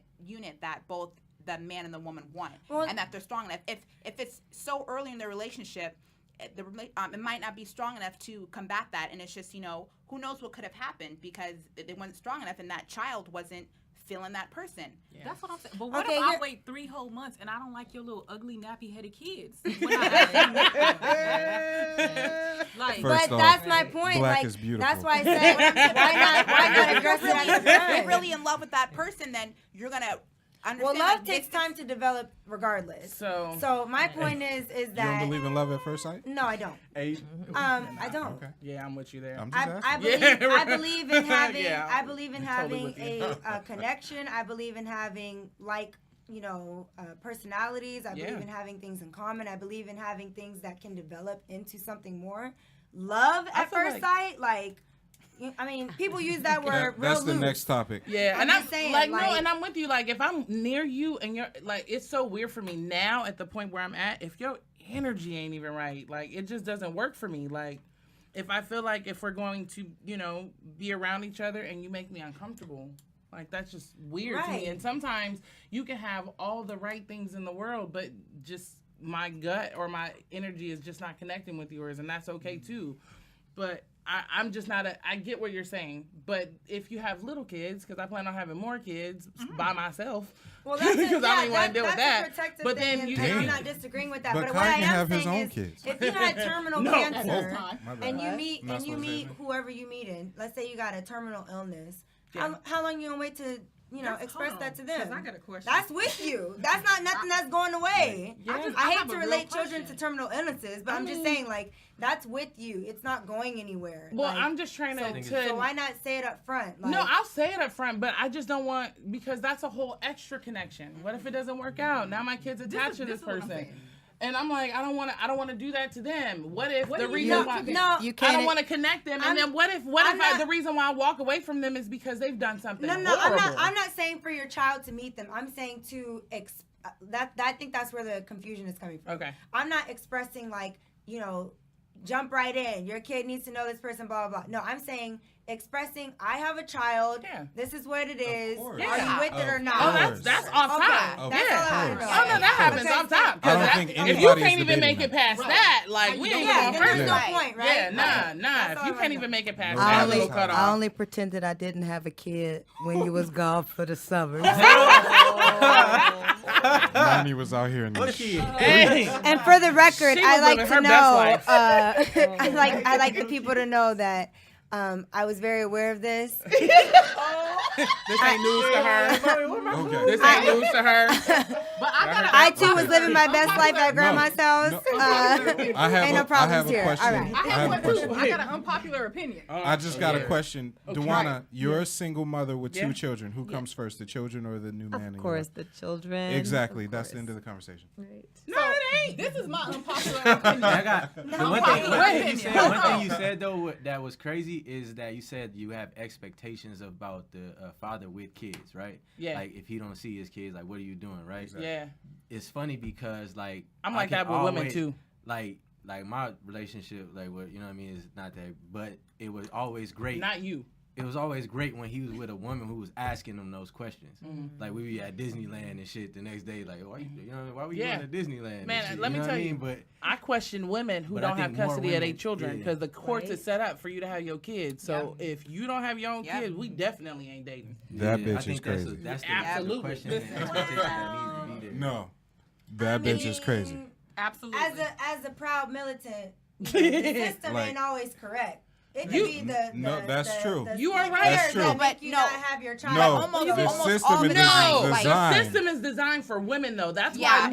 that both the man and the woman want, and that they're strong enough. If it's so early in their relationship, it might not be strong enough to combat that, and it's just, who knows what could have happened because they weren't strong enough and that child wasn't feeling that person. That's what I'm saying. But what Okay, if I here- wait 3 whole months and I don't like your little ugly nappy headed kids? When I like, First but off, that's my point. black Like, is beautiful. that's why I said, why not address it at the If you're front? really in love with that person, then you're gonna understand. Well, love that takes this- time to develop, regardless. So my point is You don't that believe in love at first sight? no, I don't. I don't. Okay. yeah, I'm with you there. I'm just I asking. believe, Yeah, I believe in having Yeah, I believe in I'm having totally with you. a connection. I believe in having personalities. I believe Yeah. in having things in common. I believe in having things that can develop into something more. Love I at feel first sight, people use that word real That's the loose. next topic. Yeah, I'm and just I'm saying, like, no, like- and I'm with you. Like, if I'm near you and you're like, it's so weird for me now at the point where I'm at. If your energy ain't even right, like, it just doesn't work for me. Like, if I feel like if we're going to, be around each other and you make me uncomfortable, like that's just weird to me. And sometimes you can have all the right things in the world, but just my gut or my energy is just not connecting with yours, and that's okay too. But I'm just not I get what you're saying, but if you have little kids, because I plan on having more kids by myself, because I don't want to deal with that. But then I'm not disagreeing with that. But what I am saying is, kids. if you had terminal cancer and you meet whoever you meet in, let's say you got a terminal illness, how long you gonna wait to express that to them? I got a question. That's with you. That's not nothing that's going away. I hate to relate children to terminal illnesses, but I'm just saying, like, that's with you. It's not going anywhere. Well, I'm just trying to. So why not say it up front? Like, no, I'll say it up front, but I just don't want, because that's a whole extra connection. What if it doesn't work out? Now my kid's attached to this person. And I'm like, I don't want to do that to them. What if the reason why I don't want to connect them, and then what if the reason why I walk away from them is because they've done something horrible? I'm not saying for your child to meet them. I'm saying to I think that's where the confusion is coming from. Okay. I'm not expressing like, jump right in. Your kid needs to know this person, blah, blah, blah. No, I'm saying expressing, I have a child. Yeah. This is what it is. Are you with it or not? Oh, that's off top. Okay. Yeah. Oh, no, that happens off top. I don't think if you can't even make it past that, like, we ain't going there's further. no point, right? Yeah, nah. If you can't even make it past that little cutoff. I only pretended I didn't have a kid when you was gone for the summer. Nani was out here in the And for the record, I like to know. I like the people to know that I was very aware of this. This ain't news to her. Okay. This ain't news to her. But I too was living my best life at grandma's house. Ain't no problems here. Question. All right. I have one too. I got an unpopular opinion. I just got a question. Duana, you're a single mother with 2 children. Who comes first, the children or the new man? Of course, the children. Exactly. That's the end of the conversation. Right. No, it ain't. This is my unpopular opinion. One thing you said though that was crazy is that you said you have expectations about the father with kids, right? Yeah. Like if he don't see his kids, like what are you doing, right? Exactly. Yeah. It's funny because like I'm like that with women too. Like my relationship, like what you know what I mean, is not that, but it was always great. Not you. It was always great when he was with a woman who was asking him those questions. Mm-hmm. Like we be at Disneyland and shit the next day, like why we going to Disneyland? Man, let me tell you, but I question women who don't have custody of their children because the courts is set up for you to have your kids. So if you don't have your own kids, we definitely ain't dating. That bitch is crazy. That's the Absolutely. question and expectation that needs to be there. No, that bitch is crazy. Absolutely. As a proud militant, the system ain't always correct. It could be that's true. You are right. That's true. But you not have your child. No, the system is designed. The system is designed for women though. That's why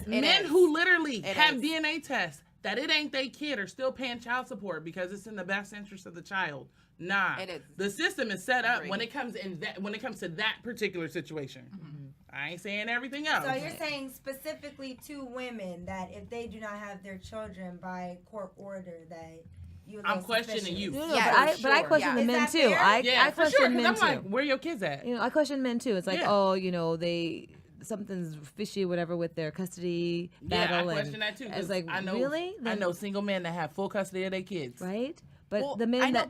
men who literally have DNA tests that it ain't their kid are still paying child support because it's in the best interest of the child. Nah, it is. The system is set up when it comes to that particular situation. Mm-hmm. I ain't saying everything else. So you're saying specifically to women that if they do not have their children by court order that I'm questioning you. No, but I question the men too. I question men too. I'm like, where your kids at? I question men too. It's like, they something's fishy, whatever, with their custody battle. Yeah, I question that too. It's like, I know, really? I know single men that have full custody of their kids. Right? But the men that's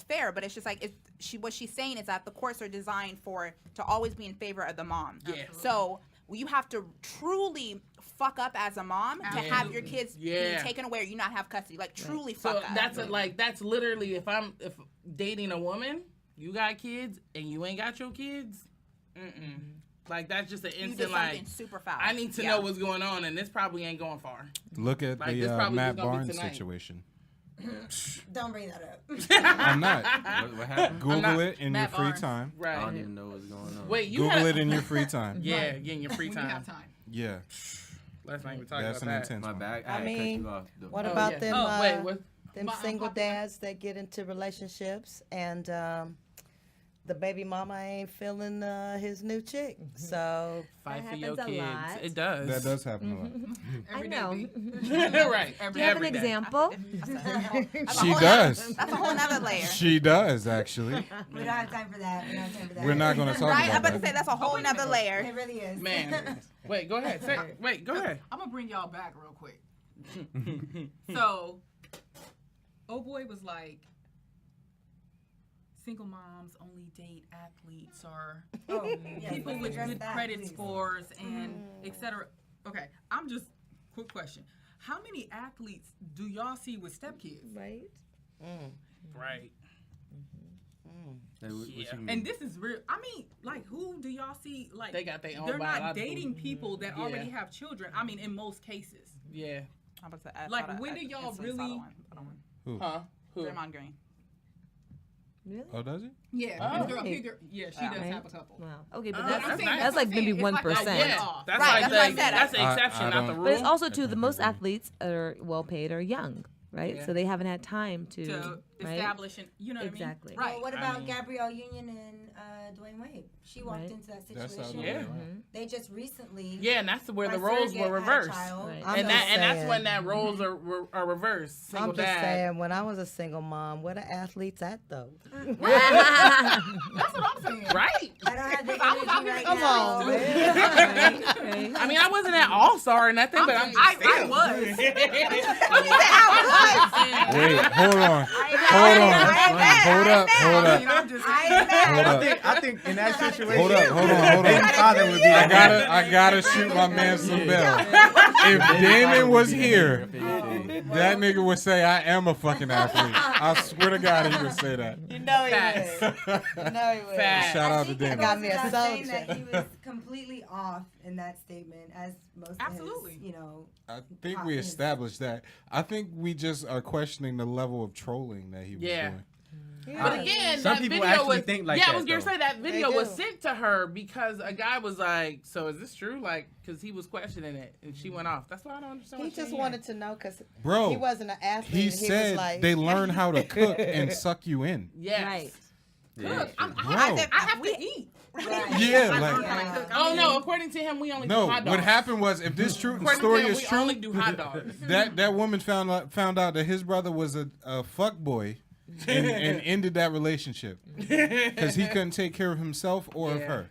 fair, but it's just like what she's saying is that the courts are designed to always be in favor of the mom. Yeah. So you have to truly fuck up as a mom to have your kids be taken away or you not have custody. Like truly fuck up. That's literally if dating a woman, you got kids and you ain't got your kids. Like that's just an instant like super foul. I need to know what's going on, and this probably ain't going far. Look at the Matt Barnes situation. Don't bring that up. I'm not. What happened? Google it in your free time. Right. I don't even know what's going on. Wait, Google it in your free time. Yeah, in your free time. When you have time. Yeah. Let's not even talk That's about an that. intense My one. bag. I mean, what Oh, about yeah. them single dads that get into relationships and the baby mama ain't feeling his new chick? So fight for happens your a kids. lot. It does. That does happen a lot. I know. Right. Do you have an example? She does. That's a whole nother layer. She does, actually. We don't have time for that. We're not going to talk Right? I'm about about to say that's a whole nother layer. It really is. Man. Wait, go ahead. Go ahead. I'm gonna bring y'all back real quick. So, oh boy was like, single moms only date athletes or people with good credit scores and etc. Okay, I'm just quick question. How many athletes do y'all see with stepkids? Right. Right. What you mean? And this is real. I mean, like, who do y'all see? Like, They got their own they're not biological- dating people that already have children. I mean, in most cases. Yeah. I'm about to add, Like, when do y'all really? Who? Huh? Who? Draymond Green. Really? Oh, does he? Yeah, Oh. his girl, yeah, she does have a couple. Wow. Okay, but Oh, that's, that's that's, nice. like maybe It's like 1%. Yeah. That's Right, like that's what I the, said. that's the I exception, not the don't- rule. But it's also too, the I most agree. athletes are well paid are young, right? Yeah. So they haven't had time to right? Establish and you know what Exactly. I mean? Right. Well, what I about mean- Gabrielle Union and Dwayne Wade? She walked Right. into that That's situation. how Yeah. They just recently. Yeah, and that's where the by roles surrogate were had a reversed. child. Right. I'm And just that's saying. when that roles are reversed. Single I'm just dad. saying, when I was a single mom, where the athletes at though? That's what I'm saying. Right. I don't have the energy right Come now. on, man. Right. I mean, I wasn't at All Star or nothing, but I'm I still. was. Wait, hold on. Hold up. I think in that situation, Hold on. Damon's father would be I like, gotta shoot my man some bell. If Damon was here, that nigga would say I am a fucking athlete. I swear to God, he would say that. You know he Facts. would. You know he would. Facts. Shout out to I think Damon. it Got goes me a without saying soldier. that he was completely off in that statement, as most Absolutely. of his, I think we established that. I think we just are questioning the level of trolling that he was Yeah. doing. But again, Some that people video actually was think like yeah. that, I was gonna though. say that video They was do. sent to her because a guy was like, "So is this true?" Like, because he was questioning it, and she went off. That's why I don't understand. He what she just did. wanted to know because Bro, he wasn't an athlete. he and said was like, they learn how to cook and suck you in. Yes. Right. yeah. I have to eat. Yeah, like Yeah. Oh no! According to him, we only do no. hot dogs. What happened was, if this true According story to him, is we true, only do hot dogs. that woman found out that his brother was a fuck boy, and ended that relationship because he couldn't take care of himself or of Yeah. her.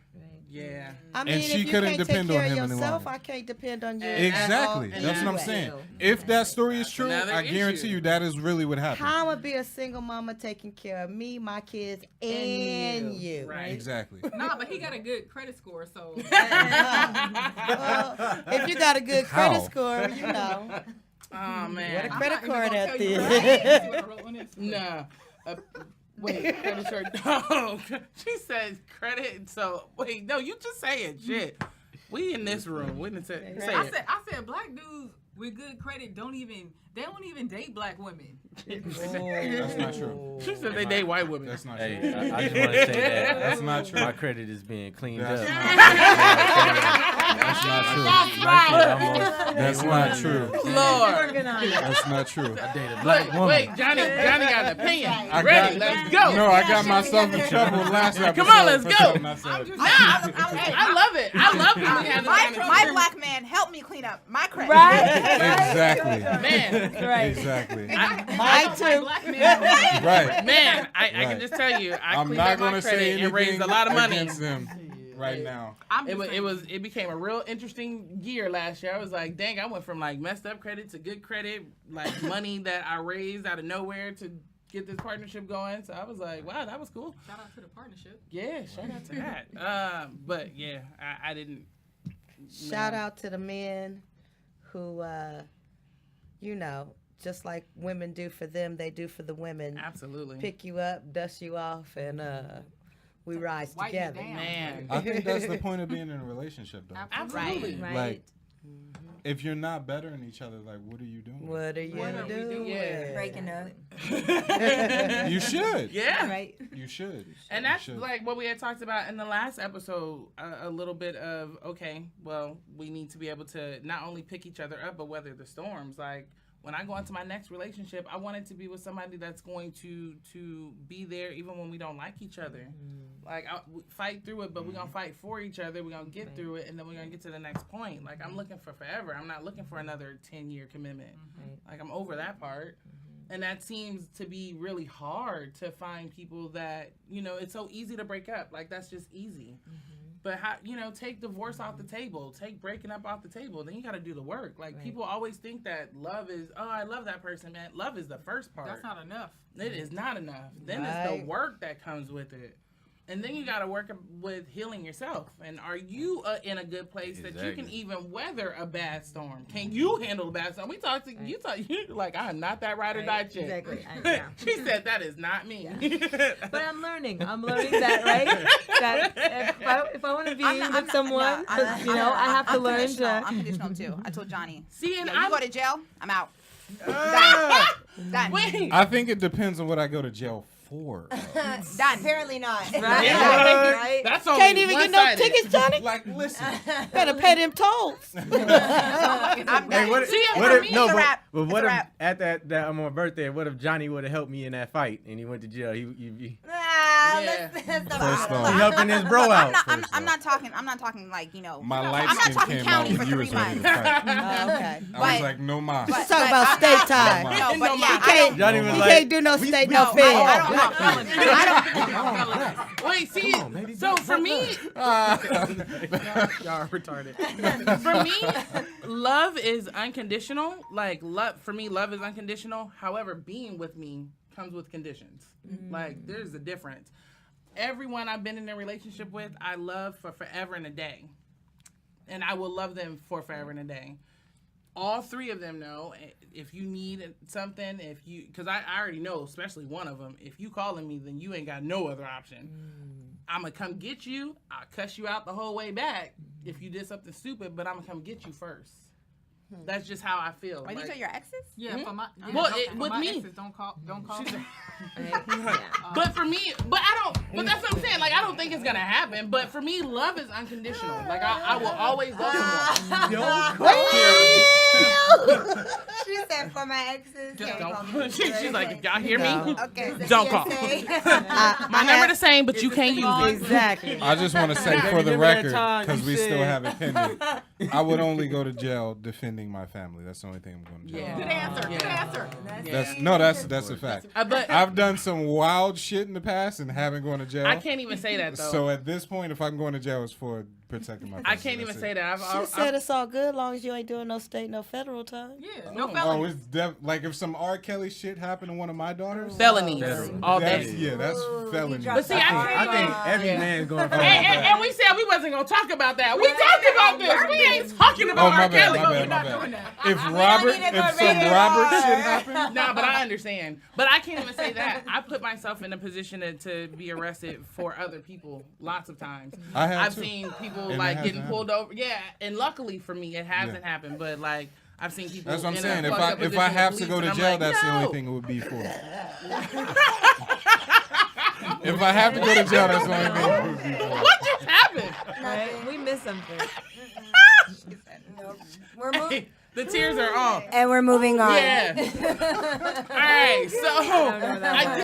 Yeah. I mean, And she if you couldn't can't depend take care on of him any yourself, longer. I can't depend on you. Exactly. And That's what I'm that's saying. what- If that story is true, another I guarantee issue. you that is really what happened. How I'm gonna be a single mama taking care of me, my kids, and you. Right. Exactly. Nah, but he got a good credit score, so. Well, if you got a good How? credit score, you know. Oh What a man. credit I'm not card even at gonna tell you, this. right? See what I wrote on this. Nah. Wait, credit card. Oh, she said credit. So wait, no, you just saying shit. We in this room. We didn't say I it. said black dudes with good credit don't even date black women. That's not true. She said they date white women. That's not Hey, true. I just want to say that That's not true. my credit is being cleaned That's up. That's not true. That's not true. Lord. That's not true. I date a black woman. Wait, Johnny got an opinion. I Ready? got- Let's go. No, I got myself in trouble last episode. Come on, let's for go. something I said. Hey, I love it. I love when we have this kind of My black man helped me clean up my credit. Exactly. man. Exactly. Mine too. Black men. Right. Man, I Right. can just tell you, I I'm cleaned not up my going to credit say and anything raised a lot of money. against them right now. It became a real interesting year last year. I was like, dang, I went from like messed up credit to good credit, like money that I raised out of nowhere to get this partnership going. So I was like, wow, that was cool. Shout out to the partnership. Yeah, shout out to that. But yeah, I didn't. Shout out to the men who, you know, just like women do for them, they do for the women. Absolutely. Pick you up, dust you off, and we rise Wipe you together. down. Man. I think that's the point of being in a relationship, though. Absolutely. Right. Like, if you're not bettering each other, like, what are you doing? What are you What are we doing? doing? Yeah. Breaking up. You should. Yeah. Right. You should. And You that's should. like what we had talked about in the last episode, a little bit of, okay, well, we need to be able to not only pick each other up, but weather the storms. Like, when I go into my next relationship, I want it to be with somebody that's going to be there even when we don't like each other. Like, we fight through it, but we're going to fight for each other. We're going to get through it, and then we're going to get to the next point. Like, I'm looking for forever. I'm not looking for another 10-year commitment. Like, I'm over that part. And that seems to be really hard to find people that, you know, it's so easy to break up. Like, that's just easy. But how, take divorce off the table, take breaking up off the table. Then you got to do the work. Like people always think that love is, oh, I love that person, man. Love is the first part. That's not enough. It is not enough. Then it's the work that comes with it. And then you got to work with healing yourself. And are you in a good place that you can even weather a bad storm? Can you handle a bad storm? We talked to you like, I'm not that ride or die chick. Exactly. She said that is not me. Yeah. But I'm learning that, right? That if I want to be with someone, I have to learn to. I'm conditional too. I told Johnny. See, and you go to jail, I'm out. Done. Wait. I think it depends on what I go to jail for. Done. Apparently not. Right? Yeah. Right? That's only Can't even get no one-sided. tickets, Johnny. Like, listen. Better pay them tolls. I'm Hey, done. what, See, what for if, me, no, it's a wrap. but It's what a if wrap. at that on my birthday, what if Johnny would have helped me in that fight and he went to jail? He Yeah. Let's First not. off. helping his bro out. I'm not talking like My light I'm not skin talking came county out for when you 3 was ready to months. fight. Okay. I was But- like, no ma. Let's talk about state time. No, but No, yeah, you I don't. Johnny was You like, can't do no state, no No, fed. I don't. Wait, see, so for me, y'all retarded. for me, love is unconditional. Like for me, love is unconditional. However, being with me comes with conditions. Like there's a difference. Everyone I've been in a relationship with, I love for forever and a day, and I will love them for forever and a day. All 3 of them know if you need something, because I already know, especially one of them, if you calling me, then you ain't got no other option. I'm going to come get you. I'll cuss you out the whole way back if you did something stupid, but I'm going to come get you first. That's just how I feel. Are you talking your exes? Yeah, for my Well, for with my me. exes, don't call me. But for me, but that's what I'm saying. Like, I don't think it's going to happen. But for me, love is unconditional. Like, I will always love someone. She said for my exes. Just can't call me. don't. She's like, if y'all hear me, Okay. so Don't call. CSA. my number the same, but you can't use it. Exactly. I just want to say for the Remember that record, time because you we still said- have it pending, I would only go to jail defending my family. That's the only thing I'm going to jail. Yeah. Good answer. Good Yeah. answer. That's a fact. But I've done some wild shit in the past and haven't gone to jail. I can't even say that, though. So at this point, if I'm going to jail, it's for protecting my family. I can't even say that. She said it's all good as long as you ain't doing no state, no federal time. Yeah, no Oh, felonies. it's like if some R. Kelly shit happened to one of my daughters. felonies all That's, day. yeah, that's felony. But see, I think every Yeah. man's going for And we said we wasn't gonna talk about that. We talked about this. We ain't talking about Oh, my R. bad, Kelly. my bad. If need to Robert, go if some rated Robert R. shit happened, Nah, but I understand. But I can't even say that. I put myself in a position to be arrested for other people lots of times. I have I've too. seen people And it like hasn't getting pulled over. Yeah, and luckily for me, it hasn't happened. But like, I've seen people. That's what I'm in a saying. If fucked I up if position I with have to police, go and to I'm jail, like, that's the no. only thing it would be for. If I have to go to jail, that's the only thing it would be for. What just happened? Right? We missed something. We're moving. The tears are off. And we're moving on. Yeah. All right. So I don't know that I one.